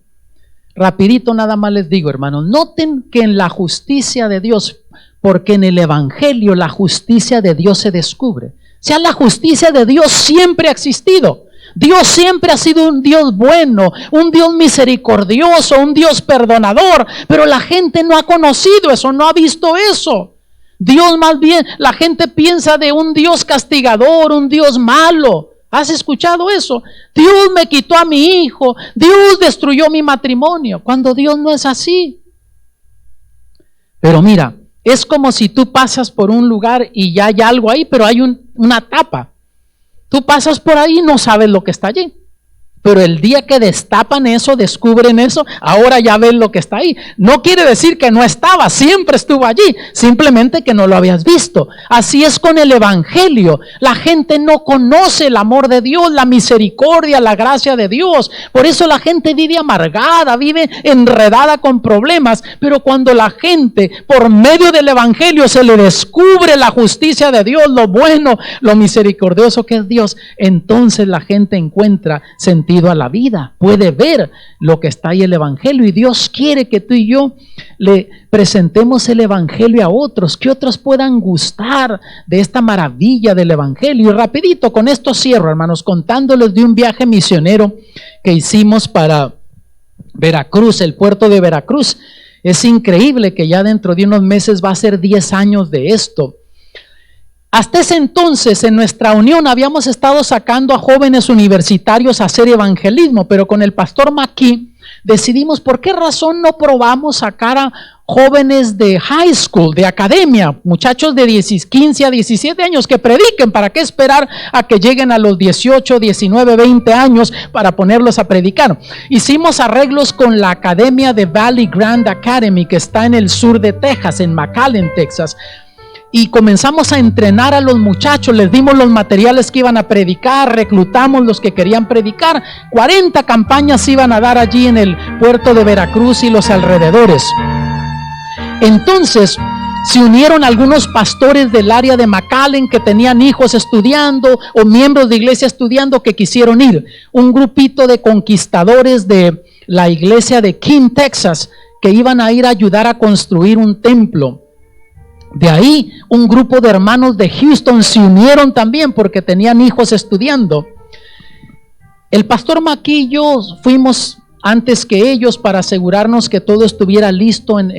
Rapidito nada más les digo, hermanos, noten que en la justicia de Dios, porque en el evangelio la justicia de Dios se descubre. O sea, la justicia de Dios siempre ha existido. Dios siempre ha sido un Dios bueno, un Dios misericordioso, un Dios perdonador, pero la gente no ha conocido eso, no ha visto eso. Dios más bien, la gente piensa de un Dios castigador, un Dios malo. ¿Has escuchado eso? Dios me quitó a mi hijo, Dios destruyó mi matrimonio, cuando Dios no es así. Pero mira, es como si tú pasas por un lugar y ya hay algo ahí, pero hay una tapa. Tú pasas por ahí y no sabes lo que está allí. Pero el día que destapan eso, descubren eso, ahora ya ven lo que está ahí. No quiere decir que no estaba, siempre estuvo allí, simplemente que no lo habías visto. Así es con el evangelio. La gente no conoce el amor de Dios, la misericordia, la gracia de Dios. Por eso la gente vive amargada, vive enredada con problemas. Pero cuando la gente, por medio del evangelio, se le descubre la justicia de Dios, lo bueno, lo misericordioso que es Dios, entonces la gente encuentra sentido a la vida, puede ver lo que está ahí el evangelio, y Dios quiere que tú y yo le presentemos el evangelio a otros, que otros puedan gustar de esta maravilla del evangelio. Y rapidito con esto cierro, hermanos, contándoles de un viaje misionero que hicimos para Veracruz, el puerto de Veracruz. Es increíble que ya dentro de unos meses va a ser 10 años de esto. Hasta ese entonces en nuestra unión habíamos estado sacando a jóvenes universitarios a hacer evangelismo, pero con el pastor McKee decidimos por qué razón no probamos sacar a jóvenes de high school, de academia, muchachos de 15 a 17 años que prediquen. ¿Para qué esperar a que lleguen a los 18, 19, 20 años para ponerlos a predicar? Hicimos arreglos con la academia de Valley Grand Academy, que está en el sur de Texas, en McAllen, Texas. Y comenzamos a entrenar a los muchachos, les dimos los materiales que iban a predicar, reclutamos los que querían predicar. 40 campañas iban a dar allí en el puerto de Veracruz y los alrededores. Entonces se unieron algunos pastores del área de McAllen que tenían hijos estudiando o miembros de iglesia estudiando que quisieron ir. Un grupito de conquistadores de la iglesia de King, Texas, que iban a ir a ayudar a construir un templo. De ahí un grupo de hermanos de Houston se unieron también porque tenían hijos estudiando. El pastor McKee y yo fuimos antes que ellos para asegurarnos que todo estuviera listo en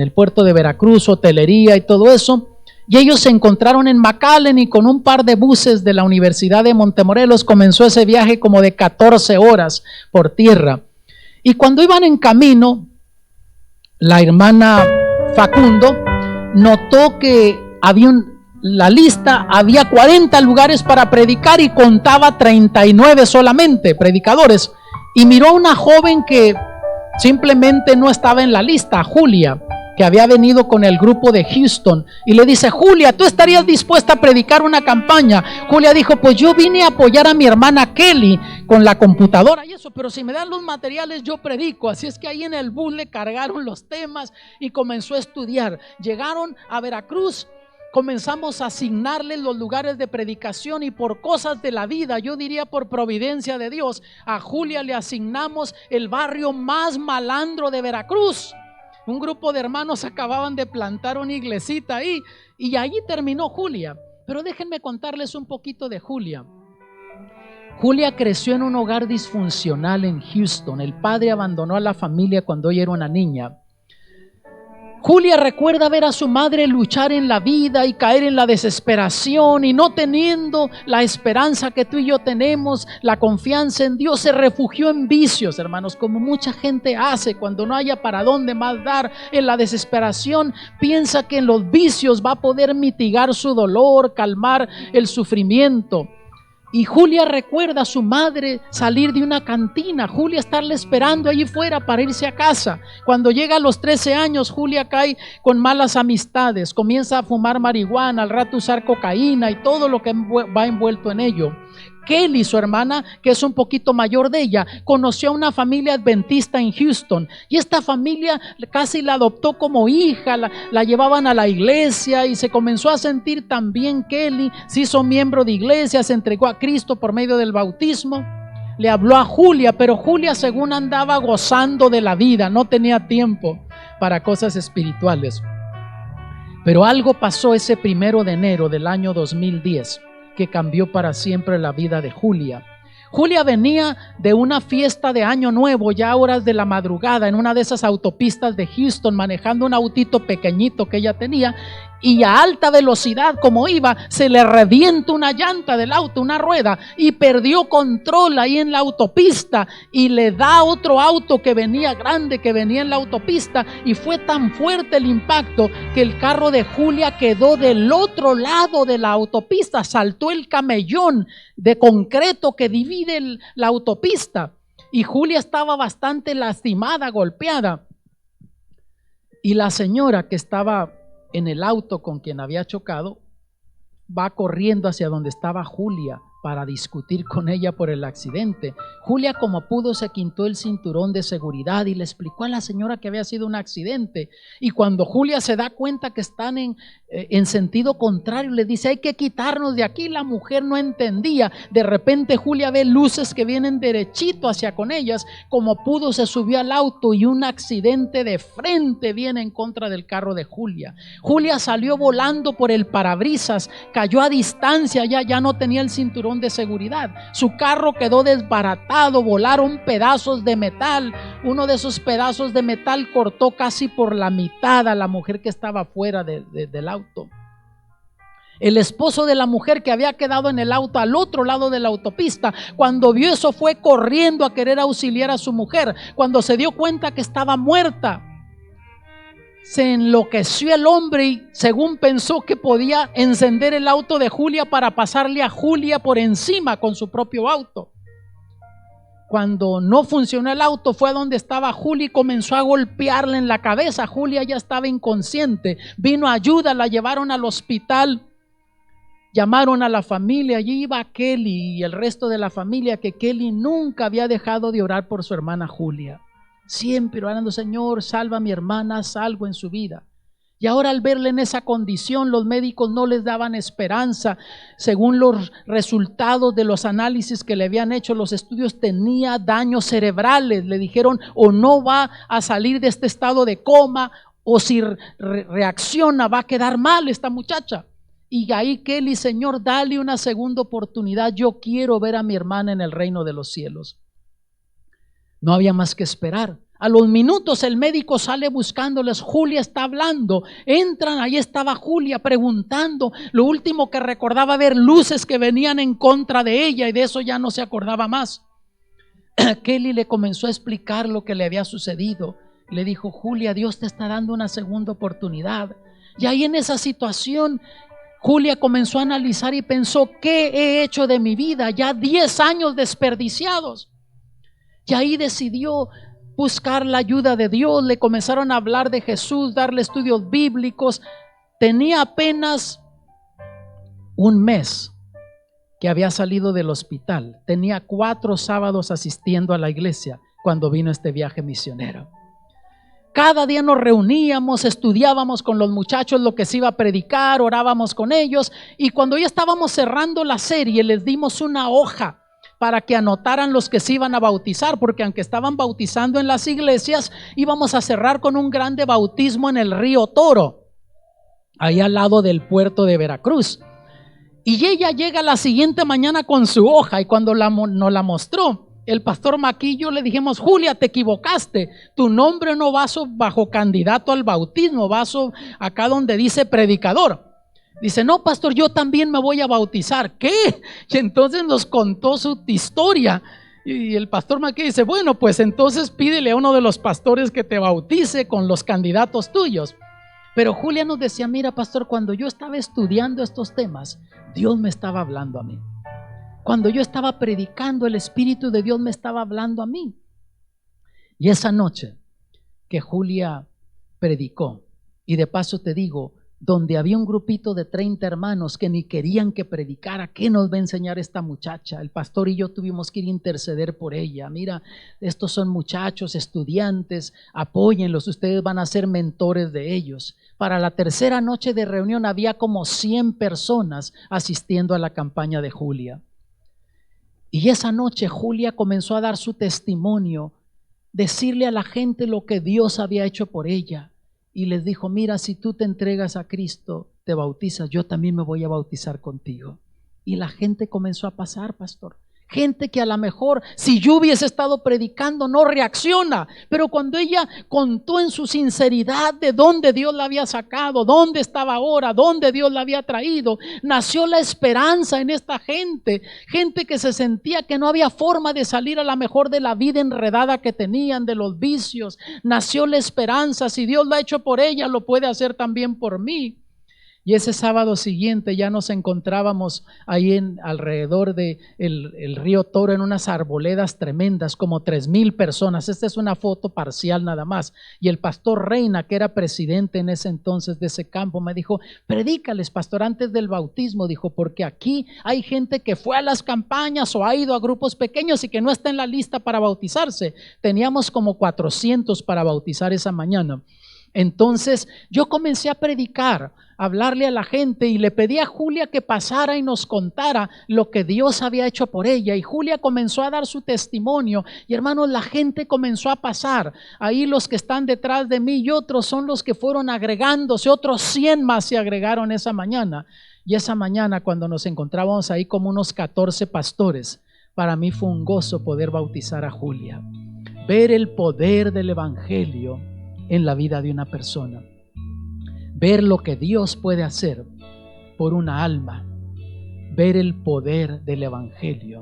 el puerto de Veracruz, hotelería y todo eso. Y ellos se encontraron en McAllen y con un par de buses de la Universidad de Montemorelos comenzó ese viaje como de 14 horas por tierra. Y cuando iban en camino, la hermana Facundo notó que la lista había 40 lugares para predicar y contaba 39 solamente predicadores. Y miró a una joven que simplemente no estaba en la lista, Julia, que había venido con el grupo de Houston, y le dice: Julia, ¿tú estarías dispuesta a predicar una campaña? Julia dijo: pues yo vine a apoyar a mi hermana Kelly con la computadora y eso, pero si me dan los materiales yo predico. Así es que ahí en el bus le cargaron los temas y comenzó a estudiar. Llegaron a Veracruz, comenzamos a asignarles los lugares de predicación y por cosas de la vida, yo diría por providencia de Dios, a Julia le asignamos el barrio más malandro de Veracruz. Un grupo de hermanos acababan de plantar una iglesita ahí y allí terminó Julia. Pero déjenme contarles un poquito de Julia. Julia creció en un hogar disfuncional en Houston. El padre abandonó a la familia cuando ella era una niña. Julia recuerda ver a su madre luchar en la vida y caer en la desesperación, y no teniendo la esperanza que tú y yo tenemos, la confianza en Dios, se refugió en vicios, hermanos, como mucha gente hace cuando no haya para dónde más dar. En la desesperación piensa que en los vicios va a poder mitigar su dolor, calmar el sufrimiento. Y Julia recuerda a su madre salir de una cantina, Julia estarle esperando allí fuera para irse a casa. Cuando llega a los 13 años, Julia cae con malas amistades, comienza a fumar marihuana, al rato usar cocaína y todo lo que va envuelto en ello. Kelly, su hermana, que es un poquito mayor de ella, conoció a una familia adventista en Houston, y esta familia casi la adoptó como hija, la llevaban a la iglesia y se comenzó a sentir tan bien. Kelly se hizo miembro de iglesia, se entregó a Cristo por medio del bautismo. Le habló a Julia, pero Julia, según andaba gozando de la vida, no tenía tiempo para cosas espirituales. Pero algo pasó ese 1 de enero del año 2010 que cambió para siempre la vida de Julia. Julia venía de una fiesta de Año Nuevo, ya a horas de la madrugada, en una de esas autopistas de Houston, manejando un autito pequeñito que ella tenía, y a alta velocidad como iba, se le revienta una llanta del auto, una rueda, y perdió control ahí en la autopista, y le da otro auto que venía grande, que venía en la autopista, y fue tan fuerte el impacto que el carro de Julia quedó del otro lado de la autopista, saltó el camellón de concreto que divide la autopista. y Julia estaba bastante lastimada, golpeada. Y la señora que estaba en el auto con quien había chocado va corriendo hacia donde estaba Julia para discutir con ella por el accidente. Julia, como pudo, se quitó el cinturón de seguridad y le explicó a la señora que había sido un accidente. Y cuando Julia se da cuenta que están en sentido contrario, le dice: hay que quitarnos de aquí. La mujer no entendía. De repente Julia ve luces que vienen derechito hacia con ellas. Como pudo, se subió al auto y un accidente de frente viene en contra del carro de Julia. Julia salió volando por el parabrisas, cayó a distancia, ya no tenía el cinturón de seguridad. Su carro quedó desbaratado, volaron pedazos de metal. Uno de esos pedazos de metal cortó casi por la mitad a la mujer que estaba fuera del auto. El esposo de la mujer, que había quedado en el auto al otro lado de la autopista, cuando vio eso fue corriendo a querer auxiliar a su mujer. Cuando se dio cuenta que estaba muerta, se enloqueció el hombre y según pensó que podía encender el auto de Julia para pasarle a Julia por encima con su propio auto. Cuando no funcionó el auto, fue a donde estaba Julia y comenzó a golpearle en la cabeza. Julia ya estaba inconsciente. Vino ayuda, la llevaron al hospital. Llamaron a la familia. Allí iba Kelly y el resto de la familia, que Kelly nunca había dejado de orar por su hermana Julia. Siempre orando: Señor, salva a mi hermana, haz algo en su vida. Y ahora, al verle en esa condición, los médicos no les daban esperanza. Según los resultados de los análisis que le habían hecho, los estudios, tenía daños cerebrales. Le dijeron: o no va a salir de este estado de coma, o si reacciona va a quedar mal esta muchacha. Y ahí Kelly: Señor, dale una segunda oportunidad, yo quiero ver a mi hermana en el reino de los cielos. No había más que esperar. A los minutos el médico sale buscándoles. Julia está hablando. Entran, ahí estaba Julia preguntando. Lo último que recordaba, ver luces que venían en contra de ella, y de eso ya no se acordaba más. Kelly le comenzó a explicar lo que le había sucedido. Le dijo: Julia, Dios te está dando una segunda oportunidad. Y ahí en esa situación, Julia comenzó a analizar y pensó: ¿qué he hecho de mi vida? Ya 10 años desperdiciados. Y ahí decidió buscar la ayuda de Dios. Le comenzaron a hablar de Jesús, darle estudios bíblicos. Tenía apenas un mes que había salido del hospital. Tenía 4 sábados asistiendo a la iglesia cuando vino este viaje misionero. Cada día nos reuníamos, estudiábamos con los muchachos lo que se iba a predicar, orábamos con ellos, y cuando ya estábamos cerrando la serie, les dimos una hoja para que anotaran los que se iban a bautizar, porque aunque estaban bautizando en las iglesias, íbamos a cerrar con un grande bautismo en el río Toro, ahí al lado del puerto de Veracruz. Y ella llega la siguiente mañana con su hoja, y cuando nos la mostró, el pastor Maquillo, le dijimos: Julia, te equivocaste, tu nombre no va bajo candidato al bautismo, va acá donde dice predicador. Dice: no, pastor, yo también me voy a bautizar. ¿Qué? Y entonces nos contó su historia. Y el pastor Maquillo dice: bueno, pues entonces pídele a uno de los pastores que te bautice con los candidatos tuyos. Pero Julia nos decía: mira, pastor, cuando yo estaba estudiando estos temas, Dios me estaba hablando a mí. Cuando yo estaba predicando, el Espíritu de Dios me estaba hablando a mí. Y esa noche que Julia predicó, y de paso te digo, donde había un grupito de 30 hermanos que ni querían que predicara, ¿qué nos va a enseñar esta muchacha? El pastor y yo tuvimos que ir a interceder por ella. Mira, estos son muchachos, estudiantes, apóyenlos, ustedes van a ser mentores de ellos. Para la tercera noche de reunión había como 100 personas asistiendo a la campaña de Julia. Y esa noche Julia comenzó a dar su testimonio, decirle a la gente lo que Dios había hecho por ella. Y les dijo: mira, si tú te entregas a Cristo, te bautizas, yo también me voy a bautizar contigo. Y la gente comenzó a pasar, pastor. Gente que a lo mejor, si yo hubiese estado predicando, no reacciona. Pero cuando ella contó en su sinceridad de dónde Dios la había sacado, dónde estaba ahora, dónde Dios la había traído, nació la esperanza en esta gente. Gente que se sentía que no había forma de salir a lo mejor de la vida enredada que tenían, de los vicios. Nació la esperanza: si Dios lo ha hecho por ella, lo puede hacer también por mí. Y ese sábado siguiente ya nos encontrábamos ahí alrededor de el río Toro en unas arboledas tremendas, como 3,000 personas. Esta es una foto parcial nada más. Y el pastor Reina, que era presidente en ese entonces de ese campo, me dijo: predícales, pastor, antes del bautismo, dijo, porque aquí hay gente que fue a las campañas o ha ido a grupos pequeños y que no está en la lista para bautizarse. Teníamos como 400 para bautizar esa mañana. Entonces yo comencé a predicar, a hablarle a la gente, y le pedí a Julia que pasara y nos contara lo que Dios había hecho por ella. Y Julia comenzó a dar su testimonio, y hermanos, la gente comenzó a pasar. Ahí los que están detrás de mí y otros son los que fueron agregándose. Otros 100 más se agregaron esa mañana. Y esa mañana, cuando nos encontrábamos ahí como unos 14 pastores, para mí fue un gozo poder bautizar a Julia. Ver el poder del evangelio en la vida de una persona, ver lo que Dios puede hacer por una alma, ver el poder del evangelio.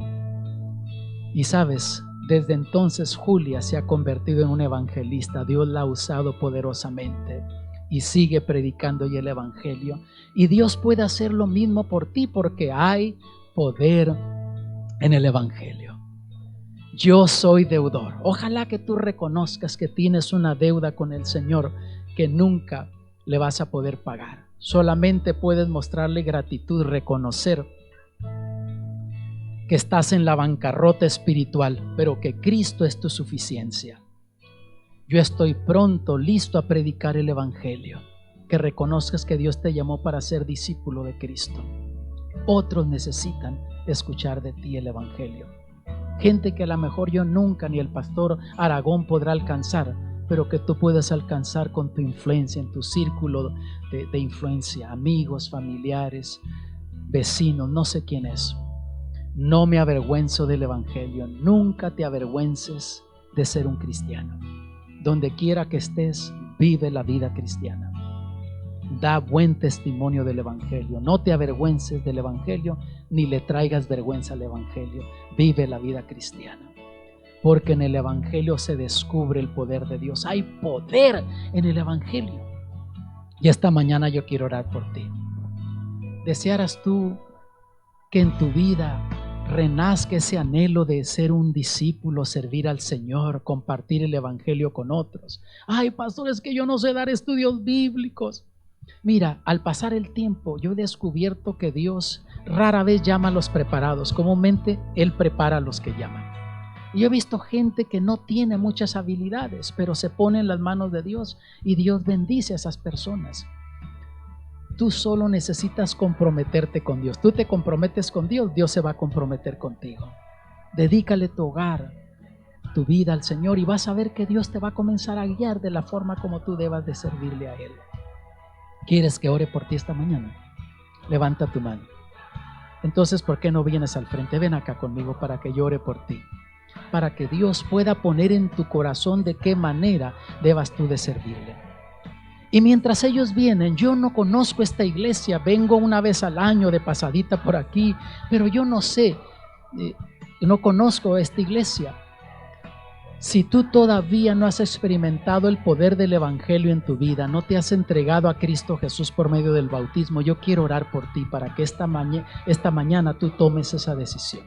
Y sabes, desde entonces Julia se ha convertido en una evangelista. Dios la ha usado poderosamente y sigue predicando el evangelio. Y Dios puede hacer lo mismo por ti, porque hay poder en el evangelio. Yo soy deudor. Ojalá que tú reconozcas que tienes una deuda con el Señor que nunca le vas a poder pagar. Solamente puedes mostrarle gratitud, reconocer que estás en la bancarrota espiritual, pero que Cristo es tu suficiencia. Yo estoy pronto, listo a predicar el evangelio. Que reconozcas que Dios te llamó para ser discípulo de Cristo. Otros necesitan escuchar de ti el evangelio. Gente que a lo mejor yo nunca ni el pastor Aragón podrá alcanzar, pero que tú puedes alcanzar con tu influencia, en tu círculo de influencia, amigos, familiares, vecinos, no sé quién es. No me avergüenzo del evangelio. Nunca te avergüences de ser un cristiano. Donde quiera que estés, vive la vida cristiana. Da buen testimonio del evangelio. No te avergüences del evangelio, ni le traigas vergüenza al evangelio. Vive la vida cristiana, porque en el evangelio se descubre el poder de Dios. Hay poder en el evangelio. Y esta mañana yo quiero orar por ti. ¿Desearas tú que en tu vida renazca ese anhelo de ser un discípulo, servir al Señor, compartir el evangelio con otros? Ay, pastor, es que yo no sé dar estudios bíblicos. Mira, al pasar el tiempo yo he descubierto que Dios rara vez llama a los preparados. Comúnmente Él prepara a los que llaman. Y yo he visto gente que no tiene muchas habilidades, pero se pone en las manos de Dios y Dios bendice a esas personas. Tú solo necesitas comprometerte con Dios. Tú te comprometes con Dios, Dios se va a comprometer contigo. Dedícale tu hogar, tu vida al Señor, y vas a ver que Dios te va a comenzar a guiar de la forma como tú debas de servirle a Él. ¿Quieres que ore por ti esta mañana? Levanta tu mano. Entonces, ¿por qué no vienes al frente? Ven acá conmigo para que yo ore por ti, para que Dios pueda poner en tu corazón de qué manera debas tú de servirle. Y mientras ellos vienen, yo no conozco esta iglesia, vengo una vez al año de pasadita por aquí, pero yo no sé, no conozco esta iglesia. Si tú todavía no has experimentado el poder del evangelio en tu vida, no te has entregado a Cristo Jesús por medio del bautismo, yo quiero orar por ti para que esta mañana tú tomes esa decisión.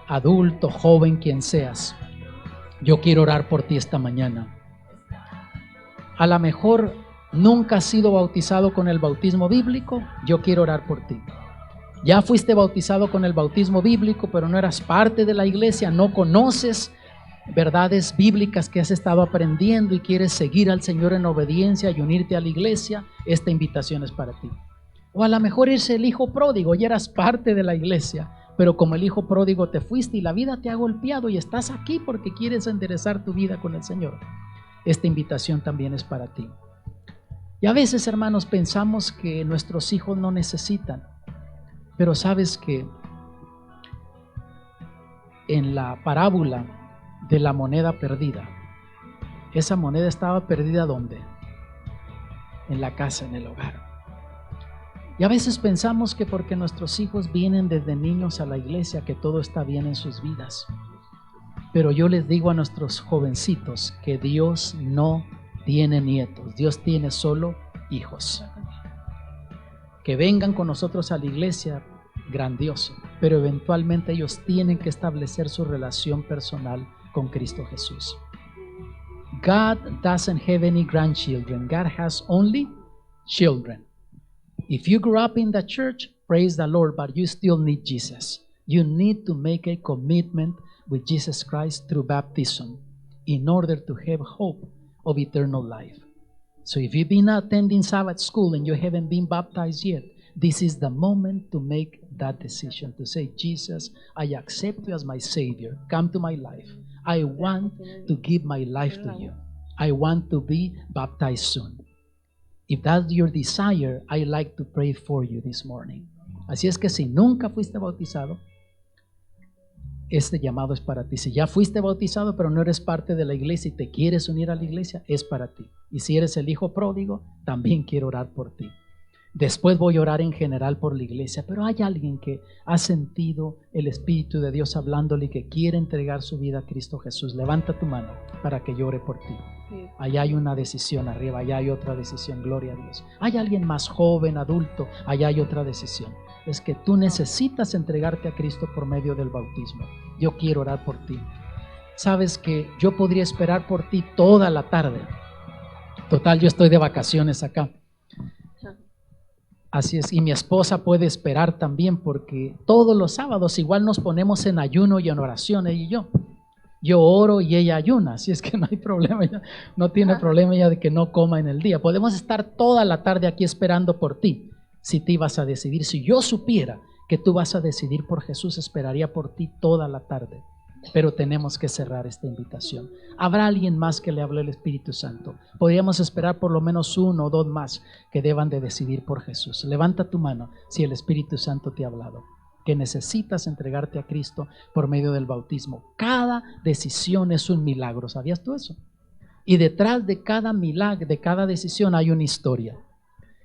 Adulto, joven, quien seas, yo quiero orar por ti esta mañana. A lo mejor nunca has sido bautizado con el bautismo bíblico, yo quiero orar por ti. Ya fuiste bautizado con el bautismo bíblico, pero no eras parte de la iglesia, no conoces verdades bíblicas que has estado aprendiendo y quieres seguir al Señor en obediencia y unirte a la iglesia. Esta invitación es para ti. O a lo mejor eres el hijo pródigo y eras parte de la iglesia, pero como el hijo pródigo te fuiste y la vida te ha golpeado y estás aquí porque quieres enderezar tu vida con el Señor. Esta invitación también es para ti. Y a veces, hermanos, pensamos que nuestros hijos no necesitan, pero sabes que en la parábola de la moneda perdida, esa moneda estaba perdida ¿dónde? En la casa, en el hogar. Y a veces pensamos que porque nuestros hijos vienen desde niños a la iglesia, que todo está bien en sus vidas. Pero yo les digo a nuestros jovencitos que Dios no tiene nietos, Dios tiene solo hijos. Que vengan con nosotros a la iglesia, grandioso, pero eventualmente ellos tienen que establecer su relación personal con Cristo Jesús. God doesn't have any grandchildren. God has only children. If you grew up in the church, praise the Lord, but you still need Jesus. You need to make a commitment with Jesus Christ through baptism in order to have hope of eternal life. So if you've been attending Sabbath school and you haven't been baptized yet, this is the moment to make that decision, to say, Jesus, I accept you as my Savior. Come to my life. I want to give my life to you. I want to be baptized soon. If that's your desire, I like to pray for you this morning. Así es que si nunca fuiste bautizado, este llamado es para ti. Si ya fuiste bautizado pero no eres parte de la iglesia y te quieres unir a la iglesia, es para ti. Y si eres el hijo pródigo, también quiero orar por ti. Después voy a orar en general por la iglesia, pero hay alguien que ha sentido el Espíritu de Dios hablándole y que quiere entregar su vida a Cristo Jesús. Levanta tu mano para que yo ore por ti. Allá hay una decisión arriba, allá hay otra decisión, gloria a Dios. Hay alguien más joven, adulto, allá hay otra decisión. Es que tú necesitas entregarte a Cristo por medio del bautismo. Yo quiero orar por ti. Sabes que yo podría esperar por ti toda la tarde. Total, yo estoy de vacaciones acá. Así es, y mi esposa puede esperar también porque todos los sábados igual nos ponemos en ayuno y en oración, ella y yo. Yo oro y ella ayuna, así es que no hay problema, ella no tiene problema ella de que no coma en el día. Podemos estar toda la tarde aquí esperando por ti, si te ibas a decidir. Si yo supiera que tú vas a decidir por Jesús, esperaría por ti toda la tarde. Pero tenemos que cerrar esta invitación. ¿Habrá alguien más que le hable el Espíritu Santo? Podríamos esperar por lo menos 1 o 2 más que deban de decidir por Jesús. Levanta tu mano si el Espíritu Santo te ha hablado, que necesitas entregarte a Cristo por medio del bautismo. Cada decisión es un milagro, ¿sabías tú eso? Y detrás de cada milagro, de cada decisión hay una historia.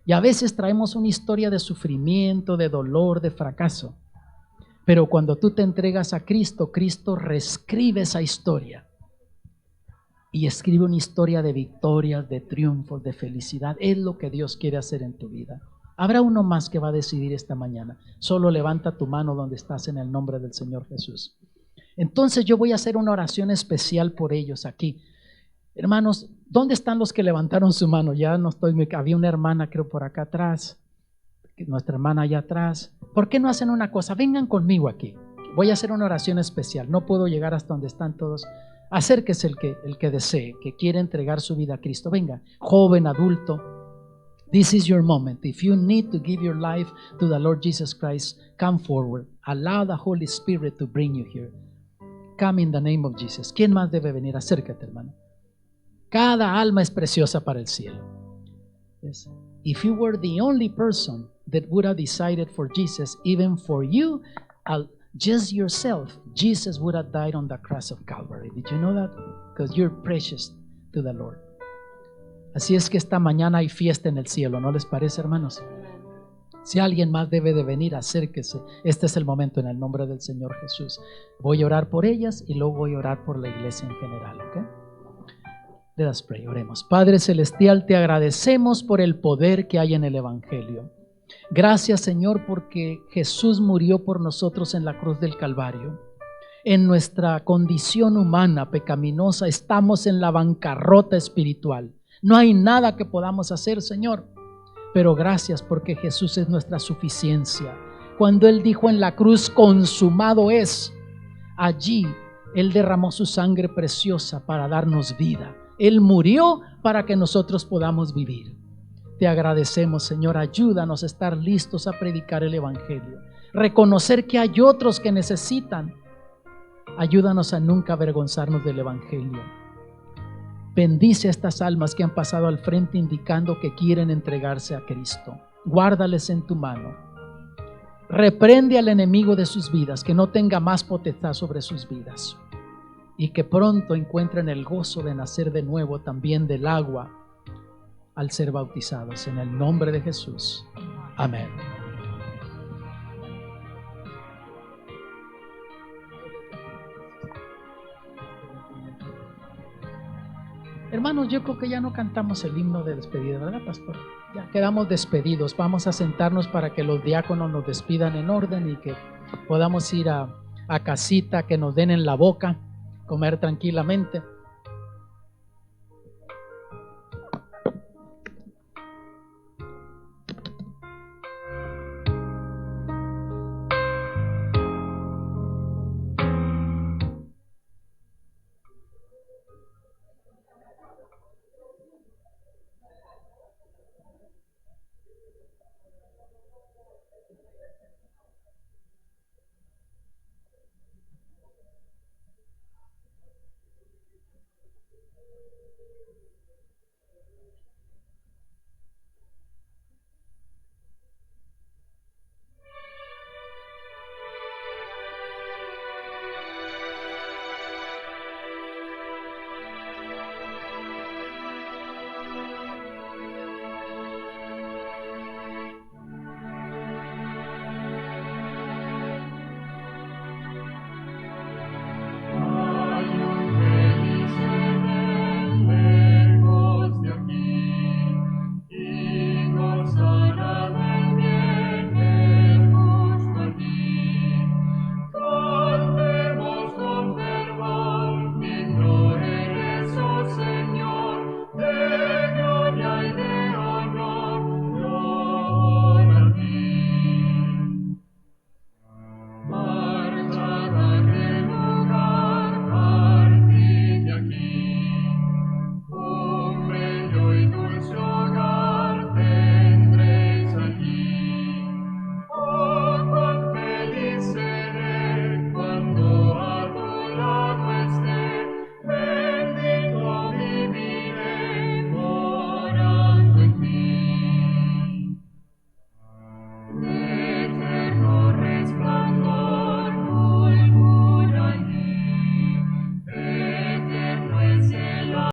Y a veces traemos una historia de sufrimiento, de dolor, de fracaso. Pero cuando tú te entregas a Cristo, Cristo reescribe esa historia y escribe una historia de victorias, de triunfos, de felicidad. Es lo que Dios quiere hacer en tu vida. Habrá uno más que va a decidir esta mañana. Solo levanta tu mano donde estás en el nombre del Señor Jesús. Entonces yo voy a hacer una oración especial por ellos aquí. Hermanos, ¿dónde están los que levantaron su mano? Ya no estoy, había una hermana creo por acá atrás. Nuestra hermana allá atrás. ¿Por qué no hacen una cosa? Vengan conmigo aquí. Voy a hacer una oración especial. No puedo llegar hasta donde están todos. Acérquese el que desee, que quiere entregar su vida a Cristo. Venga, joven, adulto. This is your moment. If you need to give your life to the Lord Jesus Christ, come forward. Allow the Holy Spirit to bring you here. Come in the name of Jesus. ¿Quién más debe venir? Acércate, hermano. Cada alma es preciosa para el cielo. Yes. If you were the only person that would have decided for Jesus, even for you, just yourself, Jesus would have died on the cross of Calvary. Did you know that? Because you're precious to the Lord. Así es que esta mañana hay fiesta en el cielo, ¿no les parece, hermanos? Si alguien más debe de venir, acérquese. Este es el momento en el nombre del Señor Jesús. Voy a orar por ellas y luego voy a orar por la iglesia en general, ¿ok? Let us pray, oremos. Padre Celestial, te agradecemos por el poder que hay en el Evangelio. Gracias, Señor, porque Jesús murió por nosotros en la cruz del Calvario. En nuestra condición humana pecaminosa estamos en la bancarrota espiritual. No hay nada que podamos hacer, Señor. Pero gracias porque Jesús es nuestra suficiencia. Cuando Él dijo en la cruz, consumado es, allí Él derramó su sangre preciosa para darnos vida. Él murió para que nosotros podamos vivir. Te agradecemos, Señor. Ayúdanos a estar listos a predicar el Evangelio. Reconocer que hay otros que necesitan. Ayúdanos a nunca avergonzarnos del Evangelio. Bendice a estas almas que han pasado al frente indicando que quieren entregarse a Cristo. Guárdales en tu mano. Reprende al enemigo de sus vidas, que no tenga más potestad sobre sus vidas. Y que pronto encuentren el gozo de nacer de nuevo también del agua al ser bautizados. En el nombre de Jesús. Amén. Hermanos, yo creo que ya no cantamos el himno de despedida, ¿verdad, pastor? Ya quedamos despedidos. Vamos a sentarnos para que los diáconos nos despidan en orden y que podamos ir a casita, que nos den en la boca, comer tranquilamente.